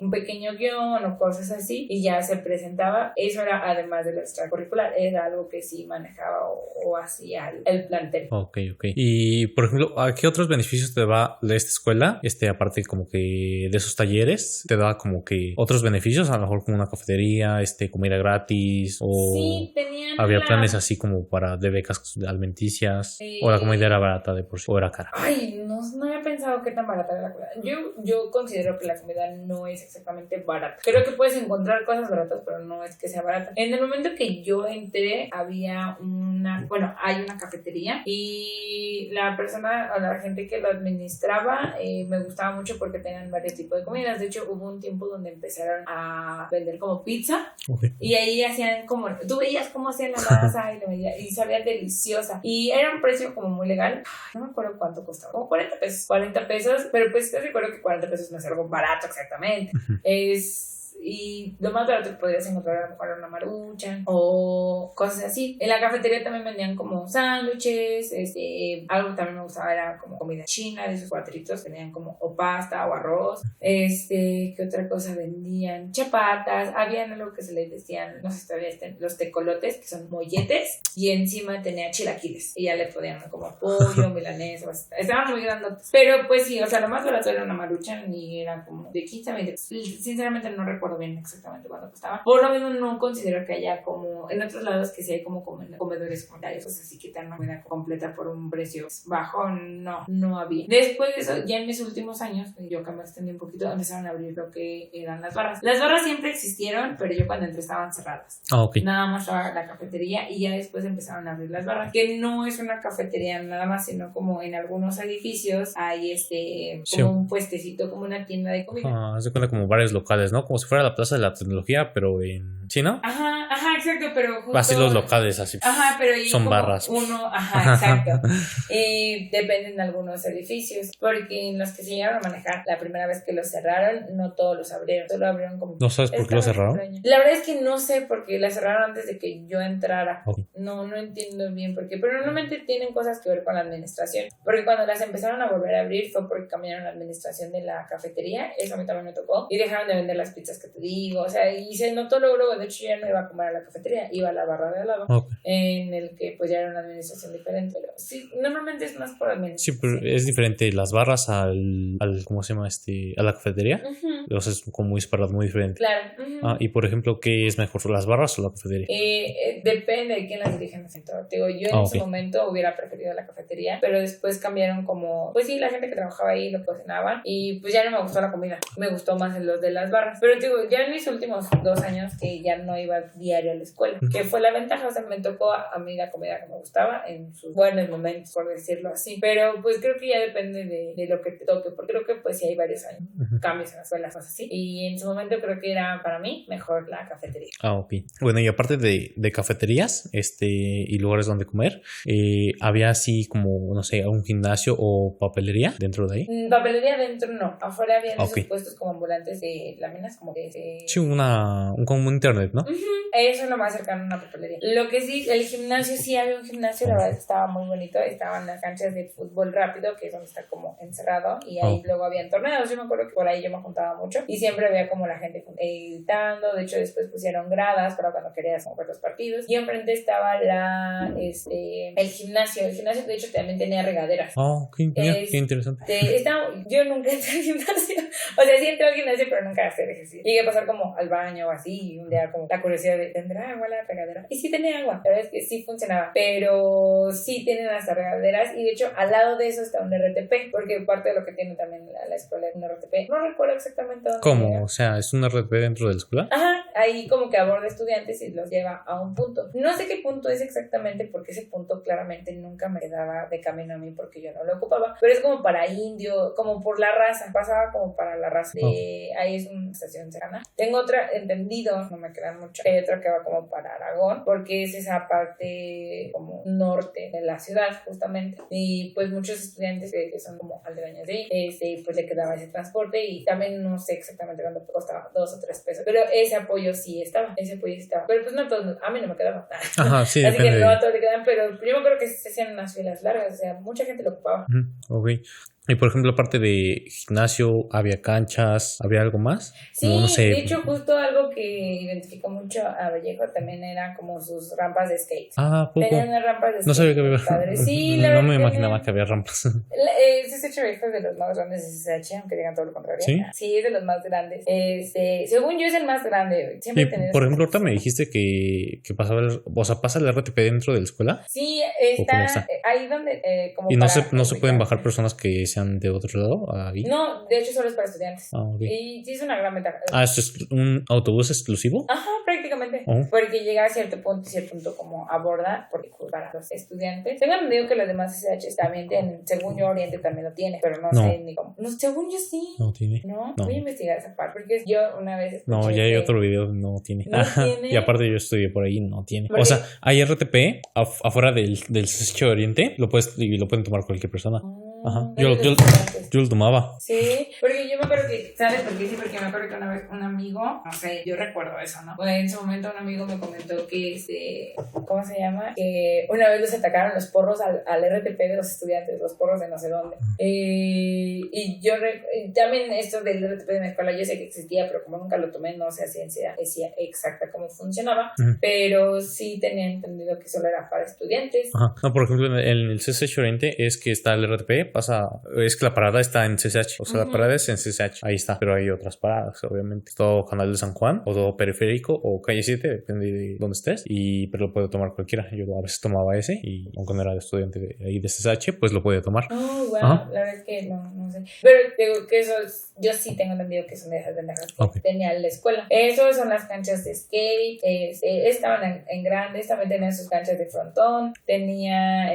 un pequeño guión o cosas así, y ya se presentaba. Eso era además de lo extracurricular, era algo que sí manejaba o hacía el plantel. Ok. Y por ejemplo, ¿a qué otros beneficios te da de esta escuela? Aparte como que de esos talleres, ¿te da como que otros beneficios? A lo mejor como una cafetería, comida gratis, o sí, tenían había planes así como de becas alimenticias, o la comida era barata de por sí, o era cara. Ay, no había pensado qué tan barata era la comida. Yo considero que la comida no es exactamente barata. Creo que puedes encontrar cosas baratas, pero no es que sea barata. En el momento que yo entré, había hay una cafetería, y la persona o la gente que lo administraba me gustaba mucho porque tenían varios tipos de comidas. De hecho, hubo un tiempo donde empezaron a vender como pizza, y ahí hacían como, tú veías cómo hacían la masa y sabía deliciosa, y era un precio como muy legal. No me acuerdo cuánto costaba, como 40 pesos, pero pues te recuerdo que 40 pesos no es algo barato exactamente. Y lo más barato que podrías encontrar a lo mejor una maruchan o cosas así. En la cafetería también vendían como sándwiches, algo que también me gustaba era como comida china, de esos cuatritos que tenían como o pasta o arroz. ¿Qué otra cosa vendían? Chapatas, habían algo que se les decían, no sé si todavía están, los tecolotes, que son molletes, y encima tenía chilaquiles, y ya le podían como pollo, milanesa, estaban muy grandotes. Pero pues sí, o sea, lo más barato era una maruchan, y era como de 15 a 20. Sinceramente no recuerdo recuerdo bien exactamente cuánto costaba. Por lo menos no considero que haya como en otros lados que sí hay como comedores comunitarios, o sea, sí que te dan una comida completa por un precio bajo, no había. Después de eso, ya en mis últimos años, yo que me extendí un poquito, empezaron a abrir lo que eran las barras. Las barras siempre existieron, pero yo cuando entré estaban cerradas. Ok. Nada más estaba la cafetería y ya después empezaron a abrir las barras, que no es una cafetería nada más, sino como en algunos edificios hay como un puestecito, como una tienda de comida. Se cuenta como varios locales, ¿no? Como si fuera la Plaza de la Tecnología, pero en... ¿Sí, no? Ajá, exacto, pero justo... Así los locales, así. Ajá, pero son como barras. Exacto. Y dependen de algunos edificios, porque en los que se llegaron a manejar la primera vez que los cerraron, no todos los abrieron, solo abrieron como... ¿No sabes por qué los cerraron? La verdad es que no sé, porque las cerraron antes de que yo entrara. Okay. No entiendo bien por qué, pero normalmente tienen cosas que ver con la administración, porque cuando las empezaron a volver a abrir fue porque cambiaron la administración de la cafetería, eso a mí también me tocó, y dejaron de vender las pizzas que te digo, o sea, y se notó luego, de hecho yo ya no iba a comer a la cafetería, iba a la barra de al lado, en el que pues ya era una administración diferente, pero sí, normalmente es más por administración. Sí, pero es diferente las barras al ¿cómo se llama? A la cafetería. O sea, es como muy separado, muy diferente. Claro. Y por ejemplo, ¿qué es mejor, las barras o la cafetería? Depende de quién las dirige en el centro. Digo, yo en ese momento hubiera preferido la cafetería, pero después cambiaron como, pues sí, la gente que trabajaba ahí lo cocinaban y pues ya no me gustó la comida, me gustó más los de las barras. Pero digo, ya en mis últimos 2 años que ya no iba diario a la escuela, que fue la ventaja, o sea, me tocó a mí la comida que me gustaba en sus buenos momentos, por decirlo así. Pero pues creo que ya depende de lo que te toque, porque creo que pues sí hay varios años, cambios en las escuelas, cosas así. Y en su momento creo que era para mí mejor la cafetería. Ok. Bueno, y aparte de cafeterías y lugares donde comer, había así como, no sé, un gimnasio o papelería dentro de ahí. Papelería dentro no, afuera había esos puestos como ambulantes de láminas, como de... Sí, como un internet, ¿no? Eso es lo más cercano a una papelería. Lo que sí, el gimnasio, sí había un gimnasio, la verdad estaba muy bonito, estaban las canchas de fútbol rápido, que es donde está como encerrado, y ahí luego habían torneos, yo me acuerdo que por ahí yo me juntaba mucho, y siempre había como la gente gritando, de hecho después pusieron gradas para cuando querías ver los partidos, y enfrente estaba el gimnasio de hecho también tenía regaderas. Qué interesante. Yo nunca entré al gimnasio, o sea, sí entré al gimnasio, pero nunca hacer ejercicio. Llegué a pasar como al baño o así, y un día como la curiosidad de, ¿tendrá agua la regadera? Y sí tenía agua, la verdad es que sí funcionaba, pero sí tienen las regaderas, y de hecho al lado de eso está un RTP, porque parte de lo que tiene también la escuela es un RTP. No recuerdo exactamente dónde. ¿Cómo? Llega. O sea, ¿es un RTP dentro de la escuela? Ajá, ahí como que aborda estudiantes y los lleva a un punto. No sé qué punto es exactamente, porque ese punto claramente nunca me quedaba de camino a mí porque yo no lo ocupaba, pero es como para indio, como por la raza, pasaba como para la raza. Ahí es una estación cercana. Tengo otra, entendido, no me quedan mucho, hay otra que va como para Aragón, porque es esa parte como norte de la ciudad justamente, y pues muchos estudiantes que son como aldeaños de ahí, pues le quedaba ese transporte, y también no sé exactamente cuánto costaba, 2 o 3 pesos, pero ese apoyo sí estaba, pero pues no todos, a mí no me quedaba. Ajá, sí, así depende. Que no a todos le quedan, pero yo creo que se hacían unas filas largas, o sea, mucha gente lo ocupaba. Ok. Y por ejemplo, aparte de gimnasio, ¿había canchas? ¿Había algo más? Sí, como, no sé, de hecho justo algo que identificó mucho a Vallejo también era como sus rampas de skate. ¿poco? Tenían unas rampas de skate. No sabía que había. Padre. Sí, no me imaginaba que había rampas. CCH Vallejo es de los más grandes de CCH, aunque digan todo lo contrario. Sí, es de los más grandes. Según yo es el más grande. Siempre por ejemplo, ahorita me dijiste que pasaba pasa el RTP dentro de la escuela. Sí, está ahí donde como y no se pueden bajar personas que sean de otro lado ahí. No, de hecho solo es para estudiantes. Okay. Y sí es una gran ventaja. ¿Esto es un autobús exclusivo? Ajá, prácticamente. Porque llega a cierto punto y cierto punto como aborda porque para los estudiantes. Tengo entendido que los demás SH también tienen, según yo Oriente también lo tiene, pero no sé ni cómo. No, según yo sí. No tiene. No, voy a investigar esa parte porque yo una vez no, ya hay otro video, no tiene. No tiene. Y aparte yo estudié por ahí, no tiene. Porque... O sea, hay RTP afuera del CCH Oriente, lo pueden tomar cualquier persona. Ajá. Yo lo tomaba. Sí, porque yo me acuerdo que, ¿sabes por qué? Sí, porque me acuerdo que una vez un amigo, no sé, yo recuerdo eso, ¿no? Pues en su momento un amigo me comentó que ¿cómo se llama? Que una vez los atacaron los porros al RTP de los estudiantes, los porros de no sé dónde. Y yo también esto del RTP de mi escuela, yo sé que existía, pero como nunca lo tomé, no sé a ciencia exacta cómo funcionaba, pero sí tenía entendido que solo era para estudiantes. Ajá. No, por ejemplo, en el CCH Oriente es que está el RTP, pasa es que la parada está en CCH. O sea, la parada es en CCH. Ahí está. Pero hay otras paradas, obviamente. Todo Canal de San Juan, o todo Periférico, o Calle 7, depende de dónde estés. Pero lo puede tomar cualquiera. Yo a veces tomaba ese, y aunque no era estudiante de ahí de CCH, pues lo podía tomar. Oh, wow, la verdad es que no sé. Pero digo que yo sí tengo entendido que son de esas ventajas que tenía la escuela. Eso son las canchas de skate, estaban en grandes, también tenían sus canchas de frontón, tenía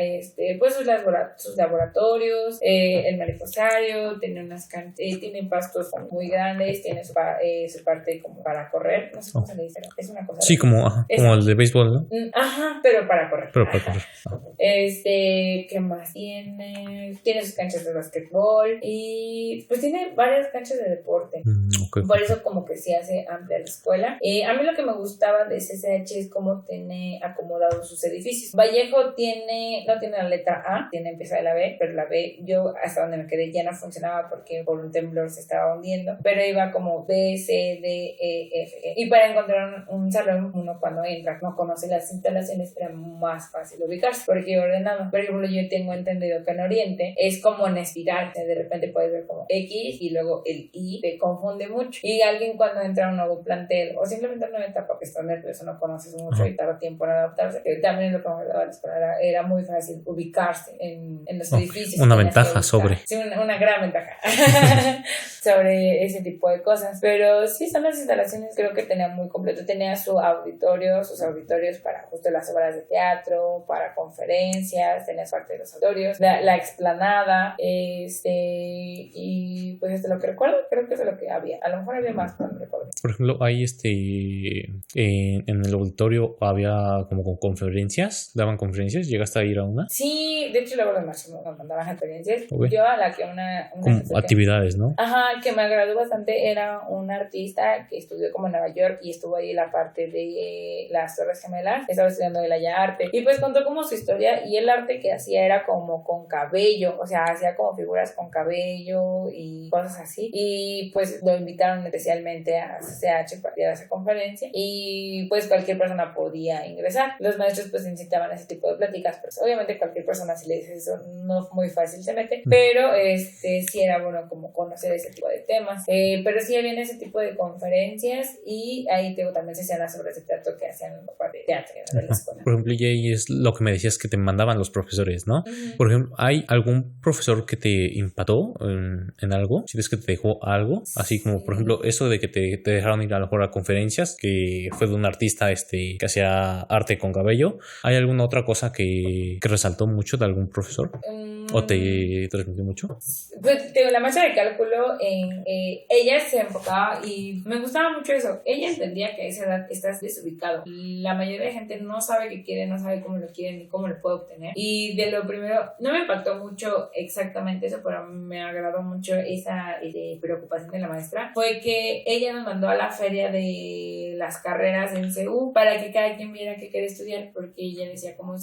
pues sus laboratorios, el mariposario, tenía unas canchas, tiene pastos muy grandes, tiene su parte como para correr, no sé cómo se le dice, es una cosa. Sí, como el de béisbol, ¿no? Ajá, pero para correr. ¿Qué más tiene? Tiene sus canchas de basquetbol y pues tiene varias canchas de deporte. Por eso como que sí hace amplia la escuela. A mí lo que me gustaba de CCH es cómo tiene acomodados sus edificios. Vallejo no tiene la letra A, empieza de la B, pero la B yo hasta donde me quedé ya no funcionaba porque por un temblor se estaba hundiendo, pero iba como B, C, D, E, F, E. Y para encontrar un salón, uno cuando entra no conoce las instalaciones, era más fácil ubicarse porque ordenado. Por ejemplo, yo tengo entendido que en Oriente es como en espiral, de repente puedes ver como X y luego el Y, te confunde mucho. Y alguien cuando entra a un nuevo plantel o simplemente no entra porque está nervioso, no conoces mucho y tarda tiempo en adaptarse, también lo que me daba la escuela era muy fácil ubicarse en los edificios. Una ventaja sobre. Sí, una gran ventaja sobre ese tipo de cosas. Pero sí, son las instalaciones, creo que tenía muy completo. Tenía sus auditorios para justo las obras de teatro, para conferencias, tenía parte de los auditorios, la explanada, y pues lo que recuerdo, creo que es de lo que había. A lo mejor había más, pero no recuerdo. Por ejemplo, ahí en el auditorio había como con conferencias, daban conferencias, ¿llegaste a ir a una? Sí, de hecho luego nos mandaban conferencias. Okay. Yo a la que una como actividades, ¿no? Ajá, que me agradó bastante, era un artista que estudió como en Nueva York y estuvo ahí en la parte de las Torres Gemelas, estaba estudiando el arte y pues contó como su historia y el arte que hacía era como con cabello, o sea, hacía como figuras con cabello y cosas así, y pues lo invitaron especialmente a CCH para ir a esa conferencia y pues cualquier persona podía ingresar. Los maestros pues incitaban a ese tipo de pláticas, pero obviamente cualquier persona, si le dices eso, no muy fácil se mete, pero sí era bueno como conocer ese tipo de temas, pero sí había ese tipo de conferencias y ahí también se hacían las obras de teatro que hacían parte de teatro de la escuela. Por ejemplo, y ahí es lo que me decías que te mandaban los profesores, ¿no? Uh-huh. Por ejemplo, ¿hay algún profesor que te impactó en algo? ¿Sientes que te dejó algo? Así como, por ejemplo, eso de que te dejaron ir a lo mejor a conferencias, que fue de un artista que hacía arte con cabello. ¿Hay alguna otra cosa que resaltó mucho de algún profesor? ¿O te transmitió mucho? Pues la maestra de cálculo, ella se enfocaba y me gustaba mucho eso. Ella entendía que a esa edad estás desubicado. La mayoría de gente no sabe qué quiere, no sabe cómo lo quiere ni cómo lo puede obtener. Y de lo primero, no me impactó mucho exactamente eso, pero me agradó mucho esa preocupación de la maestra. Fue que ella nos mandó a la feria de las carreras en CU para que cada quien viera qué quería estudiar, porque ella decía como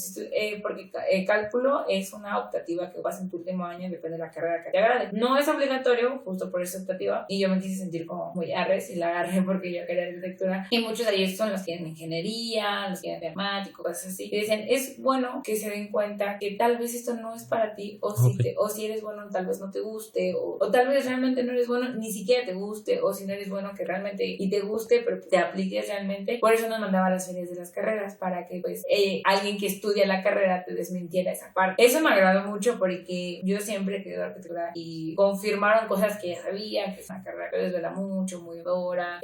porque cálculo es una optativa que vas en tu último año, depende de la carrera que te agrade. No es obligatorio, justo por esa optativa, y yo me quise sentir como muy arres y la agarré porque yo quería arquitectura, y muchos de ellos son los que tienen ingeniería, los que tienen matemático, cosas así, y dicen, es bueno que se den cuenta que tal vez esto no es para ti, o si eres bueno tal vez no te guste, o tal vez realmente no eres bueno, ni siquiera te guste, o si no eres bueno que realmente y te guste, pero te apliques realmente. Por eso nos mandaba a las ferias de las carreras, para que pues alguien que estudia la carrera te desmintiera esa parte. Eso me agradó mucho porque yo siempre he querido arquitectura y confirmaron cosas que ya sabía, que es una carrera que desvela mucho, muy dura,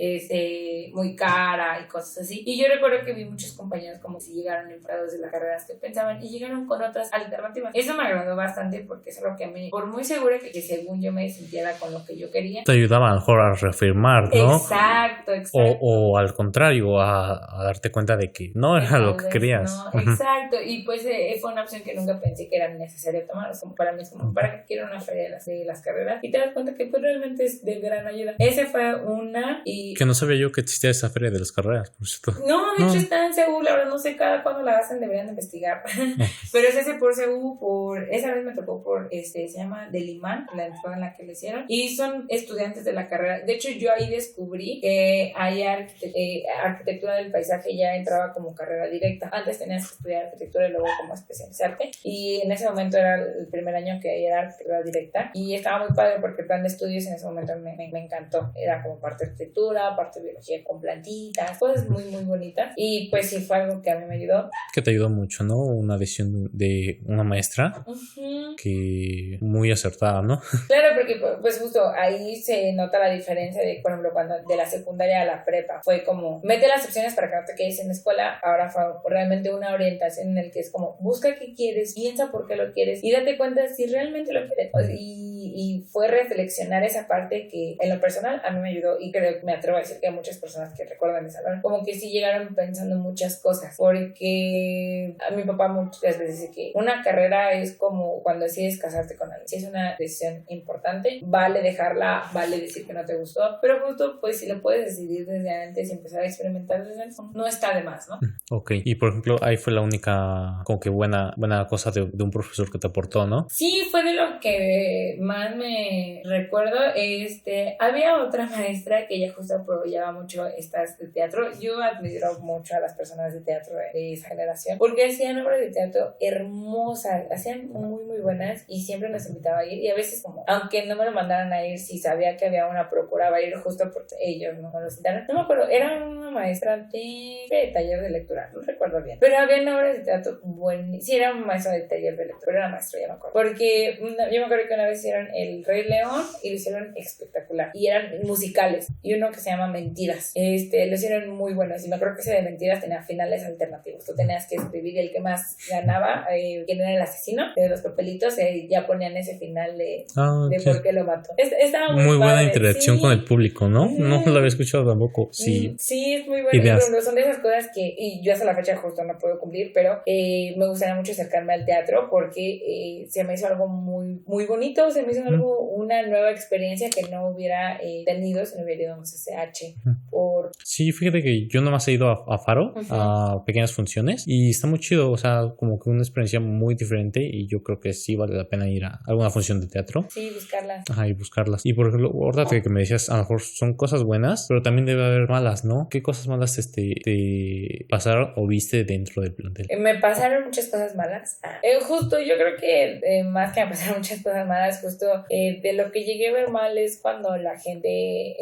muy cara y cosas así. Y yo recuerdo que vi muchos compañeros como si llegaron enfadados de las carreras que pensaban y llegaron con otras alternativas. Eso me agradó bastante porque es algo que a mí, por muy segura que según yo me sintiera con lo que yo quería, te ayudaba a lo mejor a reafirmar, ¿no? Exacto. O al contrario, a darte cuenta de que no era lo que querías. No, exacto. Y pues fue una opción que nunca pensé que era necesario tomar. O sea, para mí es como, ¿para qué quiero una feria de las carreras? Y te das cuenta que pues realmente es de gran ayuda. Esa fue una y... Que no sabía yo que existía esa feria de las carreras, por cierto. No, de hecho está en Seúl, ahora no sé cada cuándo la hacen, deberían investigar. Pero es ese por Seúl, esa vez me tocó se llama del Imán, la entrada en la que le hicieron. Y son estudiantes de la carrera. De hecho, yo ahí descubrí que hay arquitectura del paisaje, ya entraba como carrera directa. Antes tenías que estudiar arquitectura y luego como especializarte, y en ese momento era el primer año que era arquitectura directa y estaba muy padre porque el plan de estudios en ese momento me encantó. Era como parte de arquitectura, parte de biología con plantitas, cosas muy, muy bonitas. Y pues sí fue algo que a mí me ayudó. Que te ayudó mucho, ¿no? Una decisión de una maestra que muy acertada, ¿no? Claro, porque pues justo ahí se nota la diferencia de, por ejemplo, cuando de la secundaria a la prepa fue como, mete las opciones para que no te quedes en la escuela. Ahora fue realmente una orientación en el que es como, busca qué quieres, piensa por qué lo quieres y date cuenta si realmente lo quieres. Y fue reflexionar esa parte que en lo personal a mí me ayudó y creo que me atrevo a decir que hay muchas personas que recuerdan esa hora, como que sí llegaron pensando muchas cosas, porque a mi papá muchas veces dice que una carrera es como cuando decides casarte con alguien. Si es una decisión importante, vale dejarla, vale decir que no te gustó, pero justo pues si lo puedes decidir desde antes y empezar a experimentar desde antes, no está de más, ¿no? Ok, y por ejemplo ahí fue la única como que buena cosa de un profesor que te aportó, ¿no? Sí, fue de lo que más me recuerdo. Había otra maestra que ella justo apoyaba mucho estas de teatro. Yo admiro mucho a las personas de teatro de esa generación porque hacían obras de teatro hermosas, hacían muy muy buenas y siempre nos invitaba a ir y a veces como, aunque no me lo mandaran a ir, si sabía que había una, procuraba ir justo porque ellos no me lo citaron. No me acuerdo, era una maestra de taller de lectura, no recuerdo bien, pero había obras de teatro buenísimas. Sí, era un maestro de taller de lectura, pero era maestro, ya me acuerdo, porque yo me acuerdo que una vez hicieron El Rey León y lo hicieron espectacular y eran musicales y uno que se llama Mentiras, lo hicieron muy buenos y me acuerdo que ese de Mentiras tenía finales alternativos. Tú tenías que escribir y el que más ganaba, quién era el asesino de los papelitos, ya ponían ese final de por qué lo mató. Estaba muy buena padre. interacción con el público, ¿no? No lo había escuchado tampoco. Sí, es muy bueno. Ideas. Son de esas cosas que y yo hasta la fecha justo no puedo cumplir, pero me gustaría mucho acercarme al teatro porque se me hizo algo muy, muy bonito, se me hizo algo, una nueva experiencia que no hubiera tenido si no hubiera ido a un CCH. Sí, fíjate que yo nomás he ido a Faro, a pequeñas funciones y está muy chido, o sea, como que una experiencia muy diferente y yo creo que sí vale la pena ir a alguna función de teatro. Sí, buscarlas. Ajá, y buscarlas. Y por ejemplo, ahorita que me decías, a lo mejor son cosas buenas, pero también debe haber malas, ¿no? ¿Qué cosas malas te pasaron o viste dentro del plantel? Me pasaron muchas cosas malas. Justo yo creo que más que me pasaron muchas cosas malas, justo de lo que llegué a ver mal es cuando la gente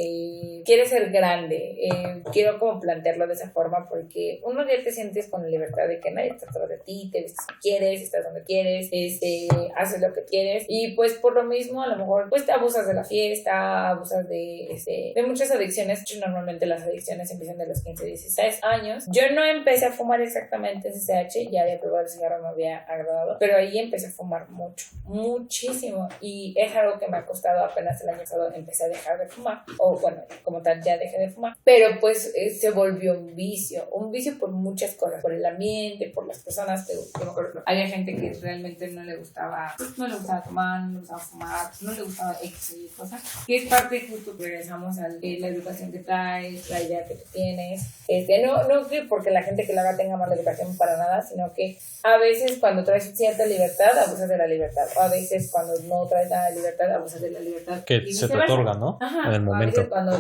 quiere ser grande. Quiero como plantearlo de esa forma porque uno ya te sientes con la libertad de que nadie está atrás de ti, te ves si quieres, estás donde quieres, haces lo que quieres y pues por lo mismo a lo mejor pues te abusas de la fiesta, abusas de muchas adicciones. Normalmente las adicciones empiezan de los 15, 16 años. Yo no empecé a fumar exactamente en CCH, ya había probado el cigarro, me había agradado, pero ahí empecé a fumar muchísimo y es algo que me ha costado. Apenas el año pasado empecé a dejar de fumar, o bueno, como tal ya dejé de fumar, pero pues se volvió un vicio por muchas cosas, por el ambiente, por las personas. Yo me acuerdo, había gente que realmente no le gustaba tomar, no le gustaba fumar, no le gustaba X y cosas, que es parte justo que regresamos a la educación que traes, la idea que tú tienes, no que porque la gente que la haga tenga mala educación para nada, sino que a veces cuando traes cierta libertad, abusas de la libertad, o a veces cuando no traes nada de libertad, abusas de la libertad. Que se te otorga, ¿no? Ajá, en el momento. A veces cuando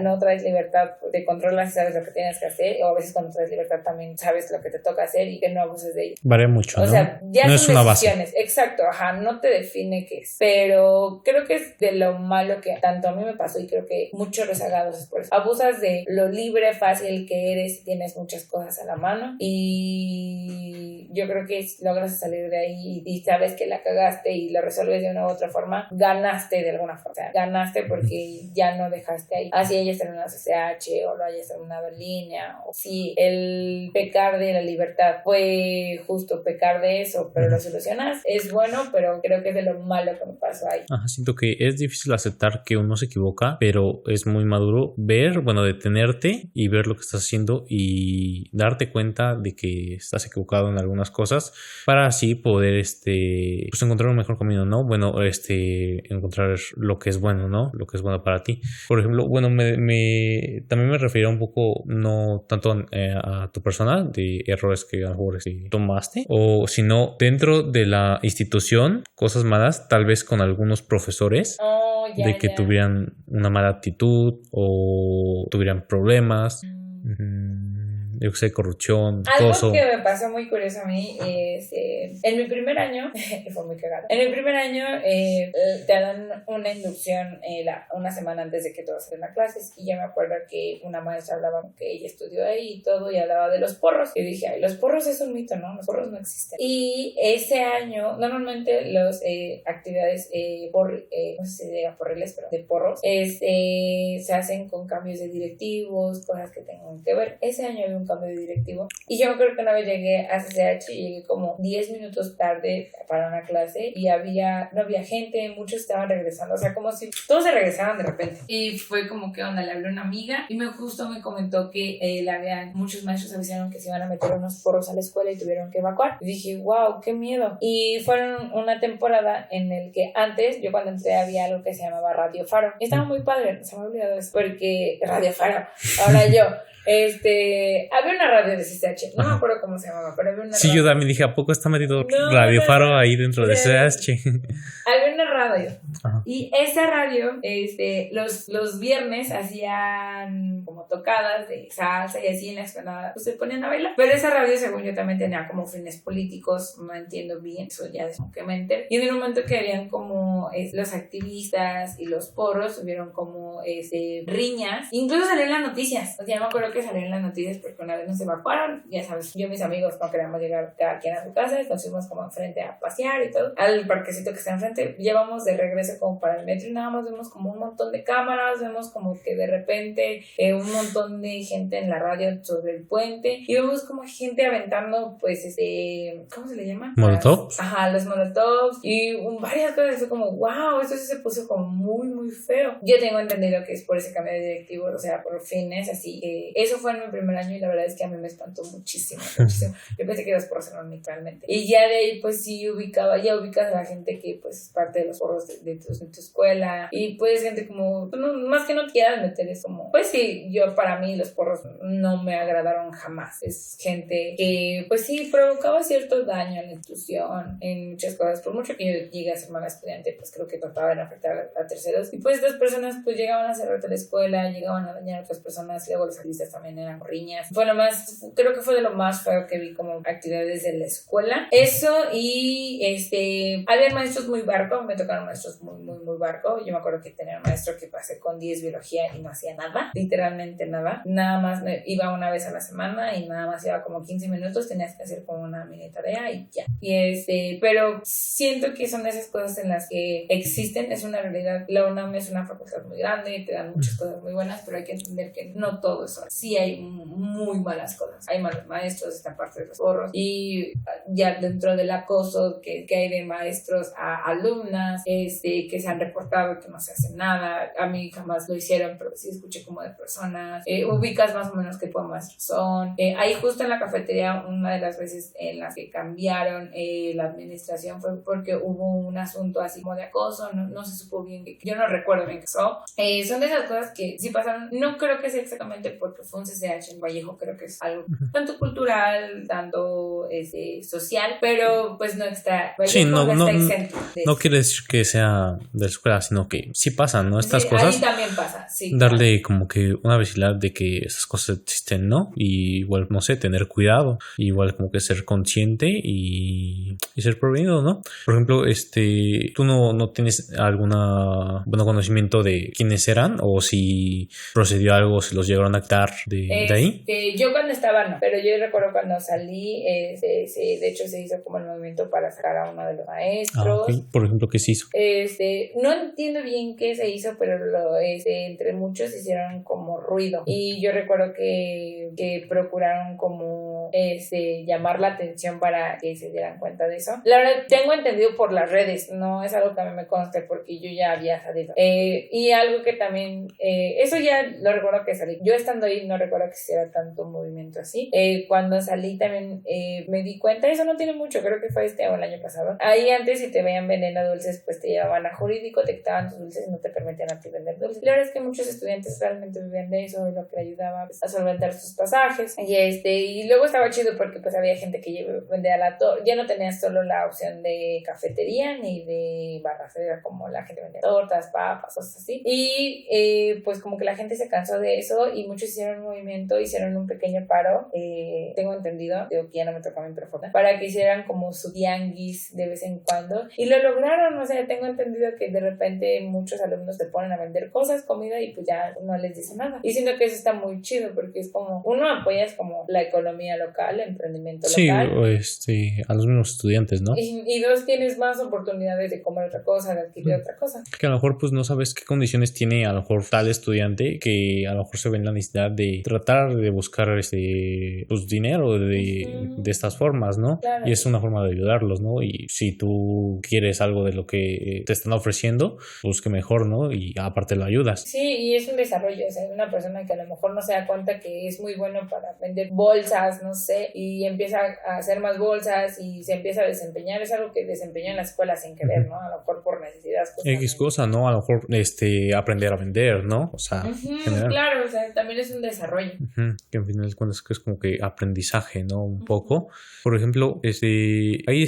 no traes libertad, te controlas y sabes lo que tienes que hacer, o a veces cuando traes libertad también sabes lo que te toca hacer y que no abuses de ello. Varía mucho, o ¿no? Sea, ya no son es una decisiones. Base. Exacto, no te define qué es. Pero creo que es de lo malo que tanto a mí me pasó y creo que muchos rezagados es por eso. Abusas de lo libre, fácil que eres, tienes muchas cosas a la mano y yo creo que si logras salir de ahí y sabes que la cagaste y lo resuelves de una u otra forma, ganaste de alguna forma. O sea, ganaste porque ya no dejaste ahí. Así hayas terminado CCH o lo hayas terminado en línea, o si el pecar de la libertad fue justo pecar de eso, pero lo solucionas, es bueno, pero creo que es de lo malo que me pasó ahí. Ajá, siento que es difícil aceptar que uno se equivoca, pero es muy maduro detenerte y ver lo que estás haciendo y darte cuenta de que estás equivocado en algunas cosas para así poder pues encontrar un mejor camino, ¿no? Bueno, encontrar lo que es bueno, ¿no? Lo que es bueno para ti. Por ejemplo, bueno, también me refería un poco, no tanto a tu persona, de errores que a lo mejor tomaste, o sino dentro de la institución, cosas malas, tal vez con algunos profesores, que tuvieran una mala actitud o tuvieran problemas. yo sé, corrupción, algo acoso. que me pasó muy curioso a mí es, en mi primer año, que fue muy cagado, en el primer año te dan una inducción una semana antes de que todos salgan a clases, y yo me acuerdo que una maestra hablaba que ella estudió ahí y todo, y hablaba de los porros, y dije, ay, los porros es un mito, ¿no? Los porros no existen. Y ese año, normalmente las actividades no sé si diga porriles, pero de porros, se hacen con cambios de directivos, cosas que tengan que ver. Ese año había un cambio de directivo, y yo creo que una vez llegué a CCH y llegué como 10 minutos tarde para una clase, y no había gente, muchos estaban regresando, o sea, como si todos se regresaran de repente. Y fue como que onda, le hablé a una amiga y justo me comentó que muchos maestros avisaron que se iban a meter unos porros a la escuela y tuvieron que evacuar. Y dije, wow, qué miedo. Y fueron una temporada en el que antes, yo cuando entré, había algo que se llamaba Radio Faro. Y estaba muy padre, se me ha olvidado eso, porque Radio Faro, ahora yo había una radio de CCH, no me acuerdo cómo se llamaba, pero había una sí, radio. yo también dije, ¿a poco está metido Radio Faro ahí dentro de CCH? Había una radio. Ajá. Y esa radio, los viernes hacían como tocadas de salsa y así en la explanada, pues se ponían a bailar. Pero esa radio, según yo, también tenía como fines políticos, no entiendo bien, eso ya es que me enteré. Y en el momento que habían como los activistas y los porros, tuvieron como riñas, incluso salió en las noticias. O sea, ya me acuerdo que salió en las noticias porque una vez nos evacuaron, ya sabes, yo y mis amigos no queríamos llegar cada quien a su casa, nos fuimos como enfrente a pasear y todo, al parquecito que está enfrente. Llevamos de regreso como para el metro y nada más vemos como un montón de cámaras, vemos como que de repente un montón de gente en la radio sobre el puente, y vemos como gente aventando pues ¿cómo se le llama? ¿Molotovs? Ajá, los molotovs y varias cosas. Fue como wow, esto sí se puso como muy muy feo. Yo tengo entendido que es por ese cambio de directivo, o sea, por fines así. Eso fue en mi primer año, y la verdad es que a mí me espantó muchísimo. Yo pensé que los porros eran literalmente, y ya de ahí pues sí ubicas a la gente que pues es parte de los porros de tu escuela, y pues gente como no, más que no quieras meter, es como pues sí, para mí los porros no me agradaron jamás. Es gente que pues sí provocaba cierto daño en la institución, en muchas cosas. Por mucho que yo llegué a ser mala estudiante, pues creo que trataban de afectar a terceros, y pues estas personas pues llegaban a cerrarte la escuela, llegaban a dañar a otras personas, y luego los activistas también eran riñas. Creo que fue de lo más feo que vi como actividades de la escuela. Eso, y había maestros muy barco, me tocaron maestros muy muy muy barco. Yo me acuerdo que tenía un maestro que pasé con 10 biología y no hacía nada, literalmente nada más iba una vez a la semana y nada más iba como 15 minutos, tenías que hacer como una mini tarea y ya. Y pero siento que son esas cosas en las que existen, es una realidad. La UNAM es una facultad muy grande, te dan muchas cosas muy buenas, pero hay que entender que no todo es bueno. Sí hay muy malas cosas, hay malos maestros, esta parte de los porros, y ya dentro del acoso que hay de maestros a alumnas, que se han reportado que no se hace nada. A mí jamás lo hicieron, pero sí escuché como de personas. Ubicas más o menos qué tipo de maestros son. Ahí justo en la cafetería, una de las veces en las que cambiaron la administración fue porque hubo un asunto así como de acoso, no se supo bien, yo no recuerdo bien qué pasó. Son de esas cosas que sí pasaron. No creo que sea exactamente porque fue un CCH en Vallejo, creo que es algo tanto cultural, tanto social, pero pues no está, Vallejo sí, no está exento no quiere decir que sea de la escuela, sino que sí pasan, ¿no? Estas sí, cosas. ahí también pasa, sí. Darle claro, como que una visibilidad de que esas cosas existen, ¿no? Y igual, no sé, tener cuidado, igual como que ser consciente y ser prevenido, ¿no? Por ejemplo, tú no tienes alguna conocimiento de quiénes eran, o si procedió algo, si los llegaron a quitar de ahí. Yo cuando estaba no, pero yo recuerdo cuando salí, de hecho se hizo como el movimiento para sacar a uno de los maestros. Okay. Por ejemplo, ¿qué se hizo? No entiendo bien qué se hizo, pero entre muchos hicieron como ruido, y yo recuerdo que procuraron como llamar la atención para que se dieran cuenta de eso. La verdad, tengo entendido por las redes, no es algo que a mí me conste porque yo ya había salido. Y algo que también, eso ya lo recuerdo que salí. Yo estando ahí no recuerdo que hiciera tanto movimiento así. Cuando salí también me di cuenta, eso no tiene mucho, creo que fue o el año pasado. Ahí antes, si te veían vendiendo dulces, pues te llevaban a jurídico, te quitaban tus dulces y no te permitían a ti vender dulces. La verdad es que muchos estudiantes realmente vivían de eso, y lo que ayudaba pues, a solventar sus pasajes. Y luego estaba estaba chido porque pues había gente que vendía ya no tenías solo la opción de cafetería ni de barras, era como la gente vendía tortas, papas, cosas así. Y pues como que la gente se cansó de eso y muchos hicieron un movimiento, hicieron un pequeño paro, tengo entendido, digo que ya no me toca a mí, pero para que hicieran como su tianguis de vez en cuando. Y lo lograron, o sea, tengo entendido que de repente muchos alumnos se ponen a vender cosas, comida, y pues ya no les dice nada. Y siento que eso está muy chido porque es como, uno, apoyas como la economía local, el emprendimiento local. Sí, a los mismos estudiantes, ¿no? Y dos, tienes más oportunidades de comer otra cosa, de adquirir otra cosa. Que a lo mejor pues no sabes qué condiciones tiene a lo mejor tal estudiante, que a lo mejor se ve en la necesidad de tratar de buscar pues dinero de estas formas, ¿no? Claro. Y es una forma de ayudarlos, ¿no? Y si tú quieres algo de lo que te están ofreciendo, pues que mejor, ¿no? Y aparte lo ayudas. Sí, y es un desarrollo, o sea, una persona que a lo mejor no se da cuenta que es muy bueno para vender bolsas, no sé, y empieza a hacer más bolsas y se empieza a desempeñar, es algo que desempeña en la escuela sin querer, ¿no? A lo mejor por necesidad. X cosa, ¿no? A lo mejor aprender a vender, ¿no? O sea, claro, o sea, también es un desarrollo. Que en final de cuentas es como que aprendizaje, ¿no? Un poco. Por ejemplo, ahí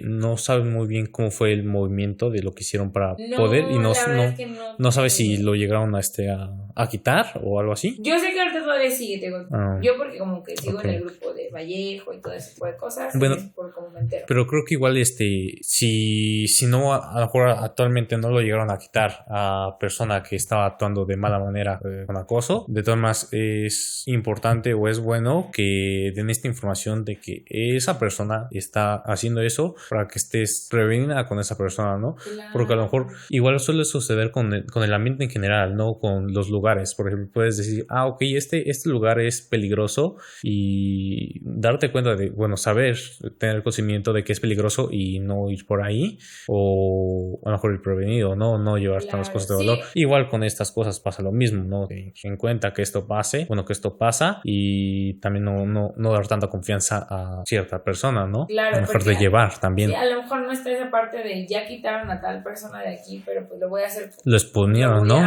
no saben muy bien cómo fue el movimiento de lo que hicieron para poder, y no sabes si lo llegaron a quitar o algo así. Yo sé que ahorita todavía sigue, te digo. Yo porque como que sigo en el grupo de Vallejo y todo ese tipo de cosas, bueno, por como me entero. Pero creo que igual si no, a lo mejor actualmente no lo llegaron a quitar a persona que estaba actuando de mala manera con acoso, de todas maneras es importante o es bueno que den esta información de que esa persona está haciendo eso para que estés prevenida con esa persona, ¿no? Claro. Porque a lo mejor igual suele suceder con el ambiente en general, ¿no? Con los lugares. Por ejemplo, puedes decir, ok, este lugar es peligroso, y darte cuenta de, bueno, saber, tener conocimiento de que es peligroso y no ir por ahí, o a lo mejor ir prevenido, no llevar tantas cosas de valor. Igual con estas cosas pasa lo mismo, ¿no? Que en cuenta que esto pasa, y también no dar tanta confianza a cierta persona, ¿no? Claro, a lo mejor de llevar también. Sí, a lo mejor no está esa parte de ya quitaron a tal persona de aquí, pero pues lo voy a hacer. Lo exponieron, ¿no?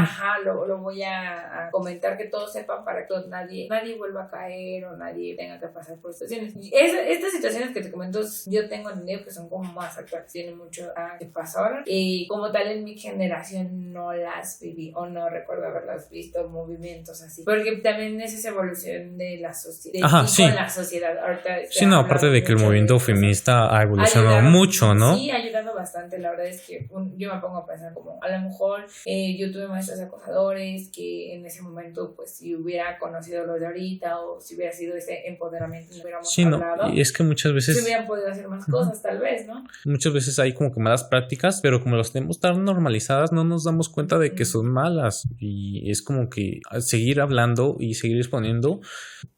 Lo voy a comentar, que todos sepan, para que nadie vuelva a caer o nadie tenga que pasar por situaciones. Estas situaciones que te comento, yo tengo entendido que son como más actuales, tienen mucho que pasaron, y como tal en mi generación no las viví o no recuerdo haberlas visto, movimientos así, porque también es esa evolución de la sociedad. Con la sociedad ahorita. Sí, no, aparte de que el movimiento feminista ha evolucionado mucho, ¿no? Sí, ha ayudado bastante. La verdad es que yo me pongo a pensar como, a lo mejor yo tuve maestros acosadores que en ese momento, pues si hubiera conocido lo de ahorita, o si hubiera sido ese empoderamiento, no hubiéramos hablado. Y es que muchas veces se hubieran podido hacer más cosas, tal vez, ¿no? Muchas veces hay como que malas prácticas, pero como las tenemos tan normalizadas, no nos damos cuenta de que son malas, y es como que seguir hablando y seguir exponiendo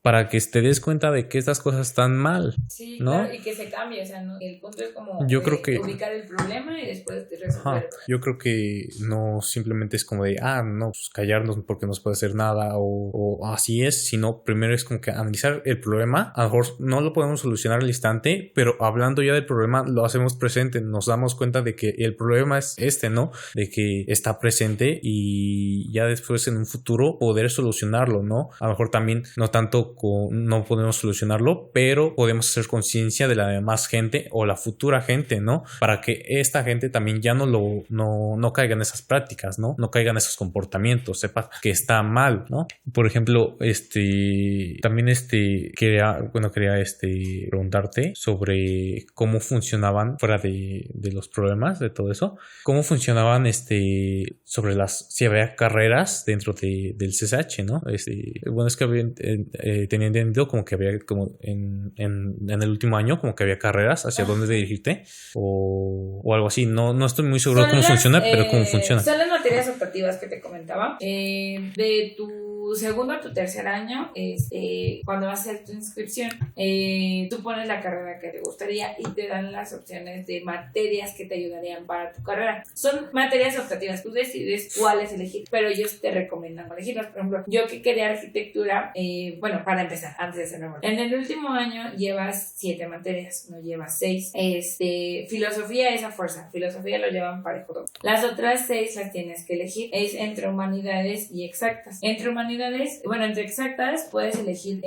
para que te des cuenta de que estas cosas están mal. Sí, ¿no? Claro, y que se cambie, o sea, ¿no? El punto es como creo que ubicar el problema y después resolverlo. Yo creo que no simplemente es como de, no, pues callarnos porque no se puede hacer nada, o así es, sino primero es como que analizar el problema. A lo mejor no lo podemos solucionar al instante, pero hablando ya del problema lo hacemos presente, nos damos cuenta de que el problema es ¿no? De que está presente, y ya después en un futuro poder solucionarlo, ¿no? A lo mejor también no tanto no podemos solucionarlo, pero podemos hacer conciencia de la demás gente o la futura gente, ¿no? Para que esta gente también ya no caiga en esas prácticas, ¿no? No caiga en esos comportamientos, sepa que está mal, ¿no? Por ejemplo, también quería preguntarte sobre cómo funcionaban, fuera de los problemas, de todo eso, cómo funcionaban sobre si había carreras dentro del CCH, ¿no? Bueno, es que tenía entendido como que había como en el último año como que había carreras hacia dónde dirigirte o algo así. No estoy muy seguro de cómo funciona, pero cómo funciona. Son las materias optativas que te comentaba. De tu segundo a tu tercer año, cuando vas a hacer tu inscripción, tú pones la carrera que te gustaría y te dan las opciones de materias que te ayudarían para tu carrera. Son materias optativas, tú decides cuáles elegir, pero ellos te recomiendan elegirlas. Por ejemplo, yo que quería arquitectura, bueno, para empezar, antes de hacer memoria, en el último año llevas 7 materias, no llevas 6. Filosofía es a fuerza, filosofía lo llevan parejo. Las otras 6 las tienes que elegir, es entre humanidades y exactas. Entre humanidades humanidades, bueno, entre exactas puedes elegir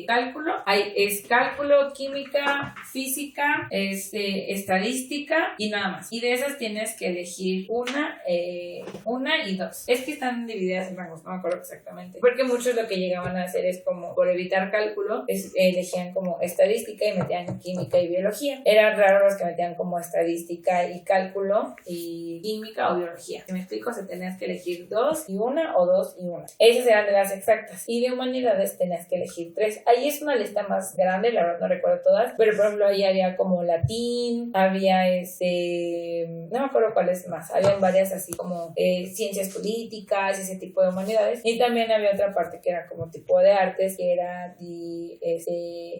cálculo, es cálculo, química, física, estadística y nada más. Y de esas tienes que elegir una y dos. Es que están divididas en rangos, no me acuerdo exactamente. Porque muchos lo que llegaban a hacer es como, por evitar cálculo, elegían como estadística y metían química y biología. Eran raros los que metían como estadística y cálculo y química o biología. Si me explico, o sea, tenías que elegir 2 y 1 o 2 y 1. Esas eran de las exactas. Y de humanidades tenías que elegir 3. Ahí es una lista más grande, la verdad no recuerdo todas, pero por ejemplo ahí había como latín, había no me acuerdo cuáles más, habían varias así como ciencias políticas, ese tipo de humanidades. Y también había otra parte que era como tipo de artes, que era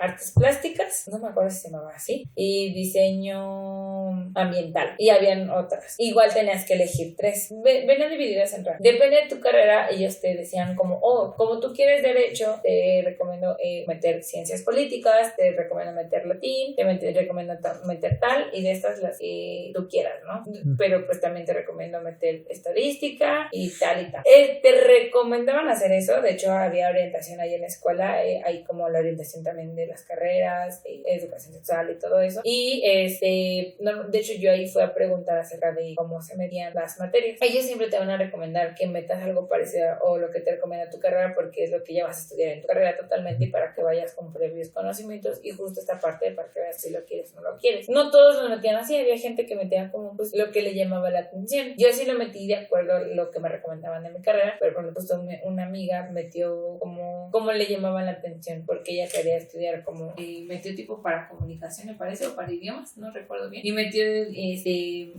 artes plásticas, no me acuerdo si se llamaba así, y diseño ambiental. Y habían otras. Igual tenías que elegir 3. Venían divididas en rangos. Depende de tu carrera, ellos te decían como, como tú quieres derecho, te recomiendo meter ciencias políticas, te recomiendo meter latín, te recomiendo meter tal, y de estas las que tú quieras, ¿no? Pero pues también te recomiendo meter estadística y tal y tal. Te recomendaban hacer eso. De hecho había orientación ahí en la escuela, hay como la orientación también de las carreras, educación sexual y todo eso. Y de hecho yo ahí fui a preguntar acerca de cómo se medían las materias. Ellos siempre te van a recomendar que metas algo parecido o lo que te recomienda tu carrera, porque es lo que ya vas a estudiar en tu carrera totalmente, y para que vayas con previos conocimientos, y justo esta parte para que veas si lo quieres o no lo quieres. No todos lo metían así, había gente que metía como pues lo que le llamaba la atención. Yo sí lo metí de acuerdo a lo que me recomendaban de mi carrera, pero por ejemplo pues una amiga metió como le llamaban la atención, porque ella quería estudiar como metió tipo para comunicación, me parece, o para idiomas, no recuerdo bien, y metió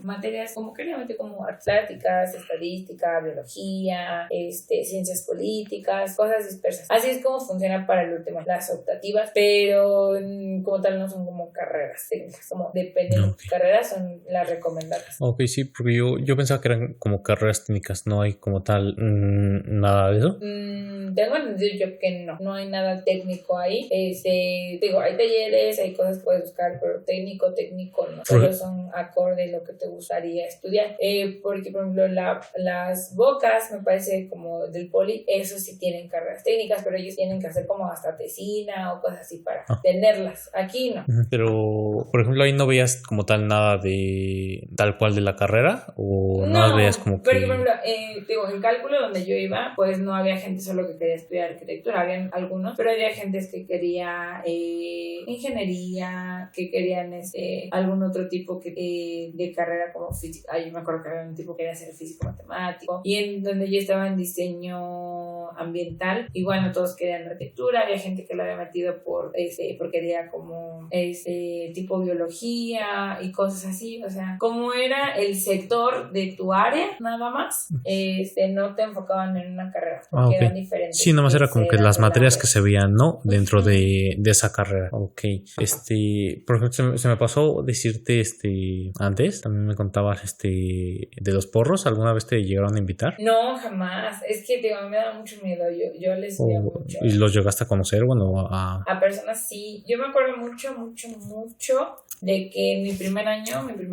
materias como quería, metió como artes plásticas, estadística, biología, ciencias políticas, cosas dispersas. Así es como funciona para el último las optativas, pero como tal no son como carreras técnicas, como depende de tu carrera, son las recomendadas. Ok, sí, porque yo pensaba que eran como carreras técnicas, no hay como tal nada de eso. Tengo entendido yo que no hay nada técnico ahí. Digo, hay talleres, hay cosas que puedes buscar, pero técnico no. Solo son acorde a lo que te gustaría estudiar. Porque, por ejemplo, las bocas, me parece como del poli, eso sí tienen carreras técnicas, pero ellos tienen que hacer como hasta tesina o cosas así para tenerlas. Aquí no. Pero, por ejemplo, ahí no veías como tal nada de tal cual de la carrera, o no veías como que... Porque, por ejemplo, digo, en cálculo donde yo iba, pues no había gente solo que quería estudiar arquitectura, habían algunos, pero había gente que quería ingeniería, que querían algún otro tipo de carrera como física. Yo me acuerdo que había un tipo que quería ser físico matemático, y en donde yo estaba en diseño ambiental, igual no todos querían arquitectura, había gente que lo había metido porque quería como tipo biología y cosas así. O sea, como era el sector de tu área, nada más, no te enfocaban en una carrera, porque eran diferentes. Sí, nada más era como que las materias que se veían, ¿no? Dentro de esa carrera. Ok. Por ejemplo, se me pasó decirte antes, también me contabas de los porros. ¿Alguna vez te llegaron a invitar? No, jamás. Es que me da mucho miedo. Yo les veo mucho. ¿Y los llegaste a conocer? Bueno, a personas sí. Yo me acuerdo mucho de que en mi primer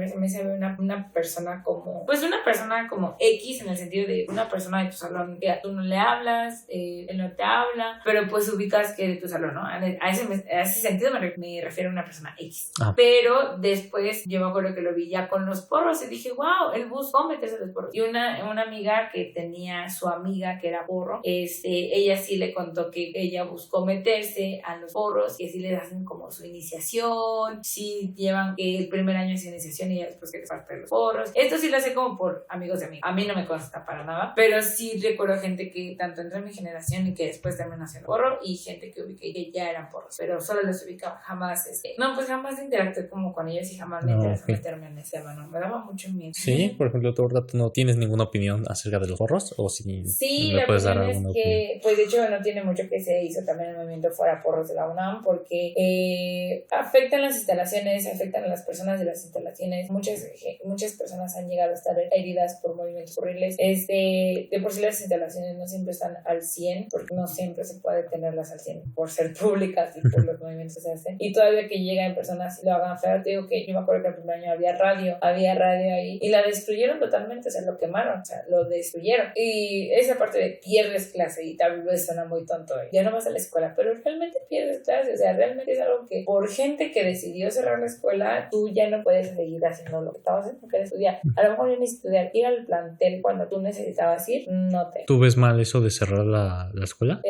semestre había una persona como, pues una persona como X, en el sentido de una persona de tu salón que tú no le hablas, él no te habla, pero pues ubicas que de tu salón, ¿no? A ese sentido me refiero a una persona X. Pero después yo me acuerdo que lo vi ya con los porros y dije, wow, él buscó meterse a los porros. Y una amiga que tenía su amiga que era porro, ella sí le contó que ella buscó meterse a los porros, y así le hacen como su iniciación, sí llevan el primer año de iniciación y ya después que es parte de los porros. Esto sí lo hace como por amigos de amigos. A mí no me consta para nada, pero sí recuerdo gente que tanto entró en mi generación y que después terminó haciendo porro, y gente que ubiqué que ya eran porros, pero solo los ubicaba. Jamás jamás interactué como con ellos, y jamás me interesó meterme en ese tema, me daba mucho miedo. Sí, por ejemplo, ¿tú no tienes ninguna opinión acerca de los porros? ¿O sí me puedes dar alguna opinión? Pues de hecho no tiene mucho que se hizo también el movimiento fuera porros de la UNAM, porque afectan las instalaciones, se afectan a las personas de las instalaciones. Muchas personas han llegado a estar heridas por movimientos horribles. De por sí las instalaciones no siempre están al 100, porque no siempre se puede tenerlas al 100 por ser públicas y por los movimientos que se hacen. Y todavía que llegan personas y lo hagan feo, te digo que yo me acuerdo que el primer año había radio ahí y la destruyeron totalmente, o sea, lo quemaron, o sea, lo destruyeron. Y esa parte de pierdes clase, y tal vez suena muy tonto, ya no vas a la escuela, pero realmente pierdes clase, o sea, realmente es algo que por gente que decidió cerrar la escuela, tú ya no puedes seguir haciendo lo que estabas haciendo, que era estudiar. A lo mejor no estudiar, ir al plantel cuando tú necesitabas ir, no te. ¿Tú ves mal eso de cerrar la escuela?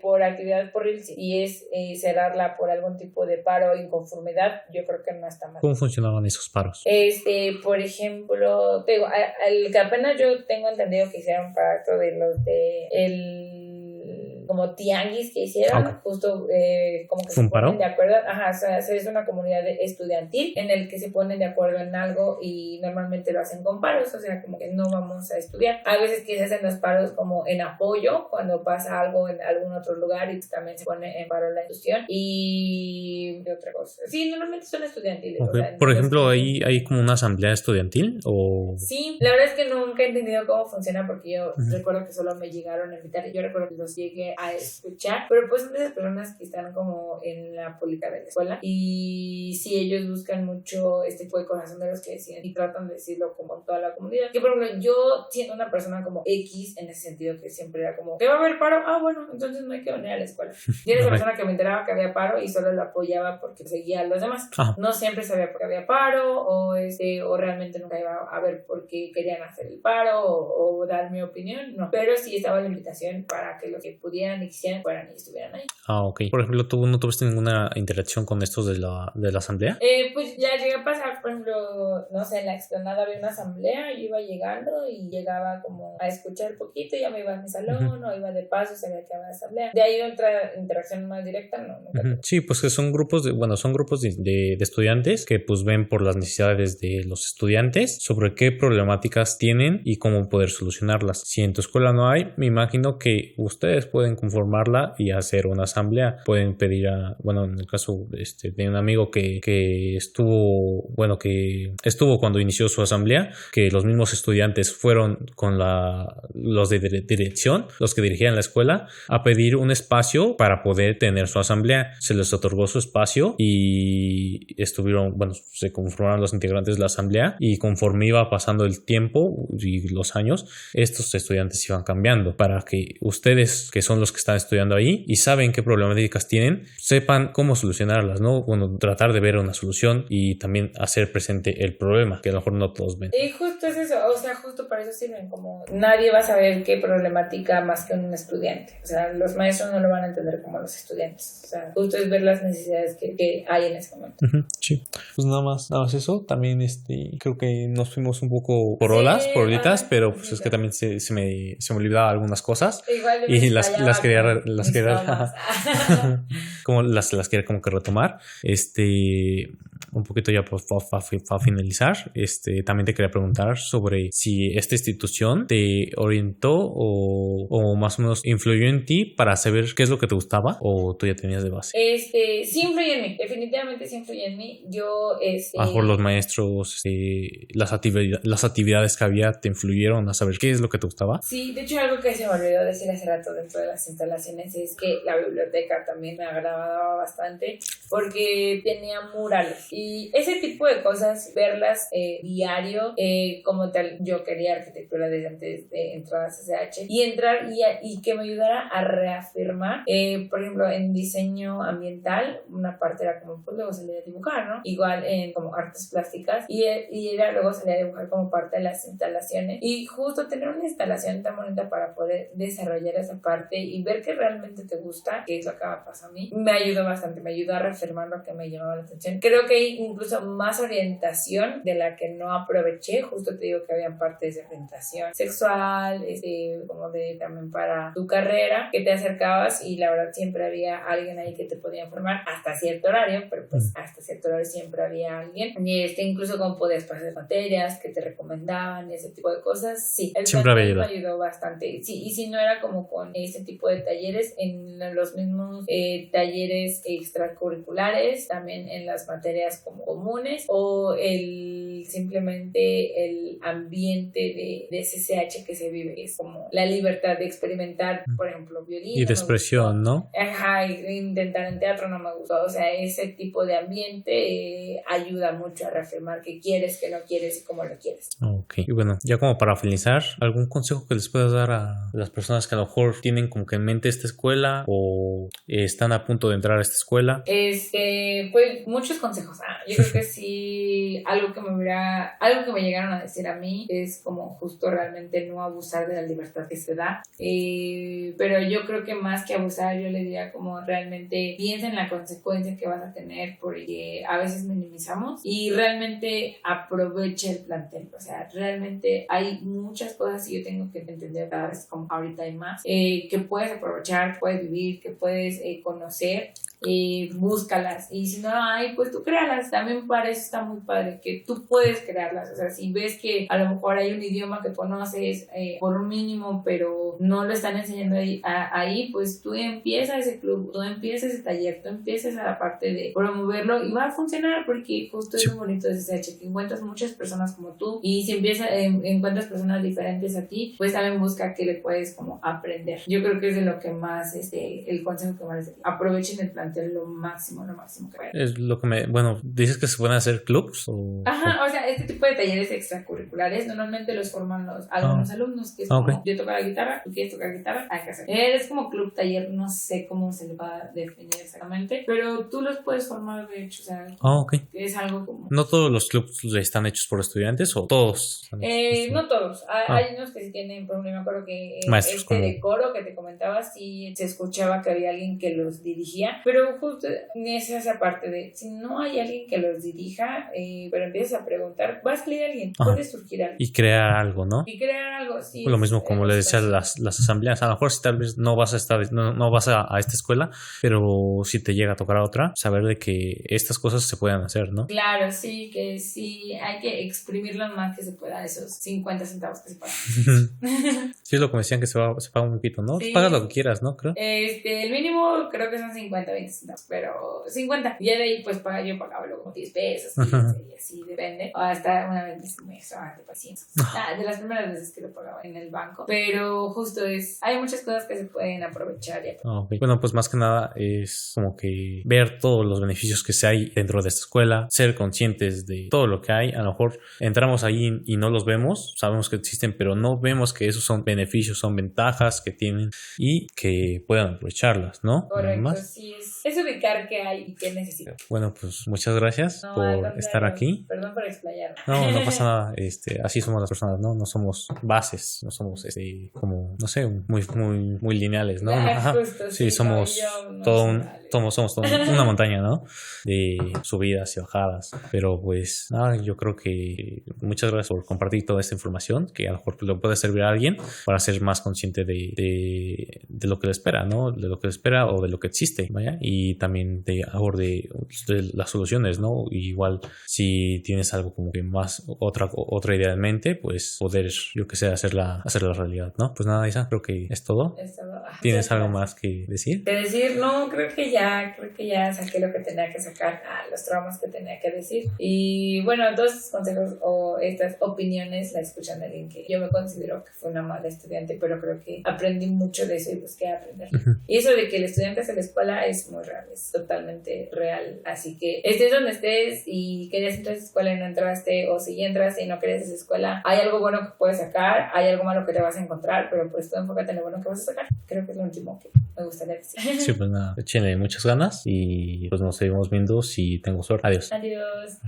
Por actividad por RIL, y es cerrarla por algún tipo de paro o inconformidad, yo creo que no está mal. ¿Cómo funcionaban esos paros? Por ejemplo, te digo, el que apenas yo tengo entendido que hicieron para esto de los de como tianguis que hicieron, justo como que se ponen de acuerdo, o sea, es una comunidad estudiantil en el que se ponen de acuerdo en algo y normalmente lo hacen con paros, o sea, como que no vamos a estudiar. A veces que se hacen los paros como en apoyo cuando pasa algo en algún otro lugar y también se pone en paro la institución y otra cosa. Sí, normalmente son estudiantiles. Okay. O sea, por ejemplo, ¿hay como una asamblea estudiantil? O... Sí, la verdad es que nunca he entendido cómo funciona porque yo recuerdo que solo me llegaron a invitar y yo recuerdo que los llegué a escuchar, pero pues son de esas personas que están como en la política de la escuela y sí, ellos buscan mucho este tipo de cosas, son de los que deciden y tratan de decirlo como en toda la comunidad. Que por ejemplo, yo siendo una persona como X en ese sentido, que siempre era como, ¿que va a haber paro? Ah, bueno, entonces no hay que venir a la escuela. Yo era esa persona que me enteraba que había paro y solo lo apoyaba porque seguía a los demás. No siempre sabía por qué había paro o realmente nunca iba a ver por qué querían hacer el paro o dar mi opinión, no. Pero sí estaba la invitación para que los que pudieran y quisieran fueran y estuvieran ahí. Ok. Por ejemplo, ¿tú no tuviste ninguna interacción con estos de la asamblea? Pues ya llegué a pasar, por ejemplo, no sé, en la explanada había una asamblea, yo iba llegando y llegaba como a escuchar poquito, ya me iba a mi salón o iba de paso, sabía que había asamblea. De ahí otra interacción más directa, no. Nunca. Sí, pues que son grupos de estudiantes que pues ven por las necesidades de los estudiantes sobre qué problemáticas tienen y cómo poder solucionarlas. Si en tu escuela no hay, me imagino que ustedes pueden conformarla y hacer una asamblea. Pueden pedir en el caso de un amigo que estuvo cuando inició su asamblea, que los mismos estudiantes fueron con los de dirección, los que dirigían la escuela, a pedir un espacio para poder tener su asamblea. Se les otorgó su espacio y se conformaron los integrantes de la asamblea, y conforme iba pasando el tiempo y los años, estos estudiantes iban cambiando para que ustedes, que son los que están estudiando ahí y saben qué problemáticas tienen, sepan cómo solucionarlas, ¿no? Bueno, tratar de ver una solución y también hacer presente el problema, que a lo mejor no todos ven. Y justo es eso, o sea, justo para eso sirven, como nadie va a saber qué problemática más que un estudiante, o sea, los maestros no lo van a entender como los estudiantes, o sea, justo es ver las necesidades que hay en ese momento. Sí, pues nada más eso, también creo que nos fuimos un poco por horitas, pero pues es que también se me olvidaba algunas cosas. Igual y las quería como las quería como que retomar un poquito ya para finalizar. También te quería preguntar sobre si esta institución te orientó o más o menos influyó en ti para saber qué es lo que te gustaba, o tú ya tenías de base. Sí influye en mí, definitivamente sí influye en mí. Yo por los maestros, las actividades que había te influyeron a saber qué es lo que te gustaba. Sí, de hecho algo que se me olvidó decir hace rato dentro de las instalaciones es que la biblioteca también me agradaba bastante porque tenía murales y ese tipo de cosas, verlas diario, como tal, yo quería arquitectura desde antes de entrar a CCH y entrar y que me ayudara a reafirmar, por ejemplo, en diseño ambiental, una parte era como, pues luego salía a dibujar, ¿no? Igual en como artes plásticas y era luego salía a dibujar como parte de las instalaciones y justo tener una instalación tan bonita para poder desarrollar esa parte y ver que realmente te gusta, que es lo que me pasa a mí, me ayudó bastante, me ayudó a reafirmar lo que me llamaba la atención. Creo que hay incluso más orientación de la que no aproveché, justo te digo que había partes de orientación sexual, como de también para tu carrera, que te acercabas y la verdad siempre había alguien ahí que te podía informar hasta cierto horario, pero pues hasta cierto horario siempre había alguien y incluso como podías pasar materias que te recomendaban, ese tipo de cosas, sí, el siempre me ayudó bastante, sí, y si no era como con ese tipo de talleres, en los mismos talleres extracurriculares extracurriculares, también en las materias como comunes, o simplemente el ambiente de CCH que se vive, es como la libertad de experimentar, por ejemplo, violín. Y de expresión, ¿no? Ajá, intentar en teatro no me gustó, o sea, ese tipo de ambiente ayuda mucho a reafirmar qué quieres, qué no quieres y cómo lo quieres. Ok, y bueno, ya como para finalizar, ¿algún consejo que les puedas dar a las personas que a lo mejor tienen como que en mente esta escuela o están a punto de entrar a esta escuela? Pues muchos consejos. Yo creo que sí, algo que me llegaron a decir a mí es como justo realmente no abusar de la libertad que se da. Pero yo creo que más que abusar, yo le diría como realmente piensa en la consecuencia que vas a tener, porque a veces minimizamos, y realmente aproveche el plantel. O sea, realmente hay muchas cosas y yo tengo que entender cada vez como ahorita hay más, que puedes aprovechar, que puedes vivir, que puedes conocer. Búscalas, y si no hay, pues tú créalas. También para eso está muy padre que tú puedes crearlas. O sea, si ves que a lo mejor hay un idioma que conoces por un mínimo pero no lo están enseñando ahí, pues tú empieza ese club, tú empieza ese taller, tú empiezas a la parte de promoverlo y va a funcionar, porque justo es muy bonito de CCH, que encuentras muchas personas como tú, y si encuentras personas diferentes a ti, pues también busca que le puedes como aprender. Yo creo que es de lo que más el consejo que más aprovechen el plantel lo máximo que puedan. Es lo que bueno, dices que se pueden hacer clubs o... Ajá, o sea, este tipo de talleres extracurriculares normalmente los forman algunos alumnos, que es como, yo toco la guitarra, tú quieres tocar guitarra, hay que hacer. Es como club taller, no sé cómo se le va a definir exactamente, pero tú los puedes formar, de hecho, o sea, que es algo como... ¿No todos los clubs están hechos por estudiantes o todos? No todos, hay unos que sí tienen, por ejemplo, me acuerdo que maestros, de coro que te comentaba, sí se escuchaba que había alguien que los dirigía, pero justo esa parte de si no hay alguien que los dirija, pero empiezas a preguntar, va a salir alguien, puede surgir alguien. Y crear algo, ¿no? Y crear algo, sí. Lo mismo como les decía, las asambleas, a lo mejor si tal vez no vas a estar, no vas a esta escuela, pero si te llega a tocar a otra, saber de que estas cosas se pueden hacer, ¿no? Claro, sí, que sí, hay que exprimir lo más que se pueda, esos 50 centavos que se pagan. Sí, es lo que me decían, que se paga un poquito, ¿no? Sí. Pagas lo que quieras, ¿no? Creo. El mínimo creo que son 50, 20 centavos, pero 50. Y de ahí pues yo pagaba luego 10 pesos, 15, y así depende. O hasta una vez muy extravagante, pues 100. De las primeras veces que lo pagaba en el banco. Pero justo hay muchas cosas que se pueden aprovechar. Okay. Bueno, pues más que nada es como que ver todos los beneficios que se hay dentro de esta escuela, ser conscientes de todo lo que hay. A lo mejor entramos ahí y no los vemos, sabemos que existen, pero no vemos que esos son beneficios, son ventajas que tienen y que puedan aprovecharlas, ¿no? Correcto, sí, es ubicar qué hay y qué necesitas. Bueno, pues muchas gracias por estar aquí. Perdón por explayarme. No pasa nada. Así somos las personas, ¿no? No somos bases, no somos como, no sé, muy lineales, ¿no? Justo, sí, somos somos una montaña, ¿no? De subidas y bajadas. Pero pues nada, yo creo que muchas gracias por compartir toda esta información, que a lo mejor le puede servir a alguien para ser más consciente de lo que le espera, ¿no? De lo que le espera o de lo que existe, ¿vaya? Y también de las soluciones, ¿no? Y igual si tienes algo como que más otra idea en mente, pues poder, yo que sé, hacerla realidad, ¿no? Pues nada, Isa, creo que es todo. ¿Tienes algo más que decir? No, creo que ya saqué lo que tenía que sacar, los traumas que tenía que decir. Y bueno, todos estos consejos o estas opiniones las escuchan de alguien que yo me considero que fue una mala estudiante, pero creo que aprendí mucho de eso y busqué aprender. Y eso de que el estudiante hace la escuela es muy real, es totalmente real. Así que estés donde estés y querías entrar a esa escuela y no entraste, o si ya entraste y no querías esa escuela, hay algo bueno que puedes sacar, hay algo malo que te vas a encontrar, pero pues tú enfócate en lo bueno que vas a sacar. Creo que es lo último que me gustaría decir. Sí, pues nada, échenle muchas ganas y pues nos seguimos viendo si tengo suerte. Adiós. Adiós.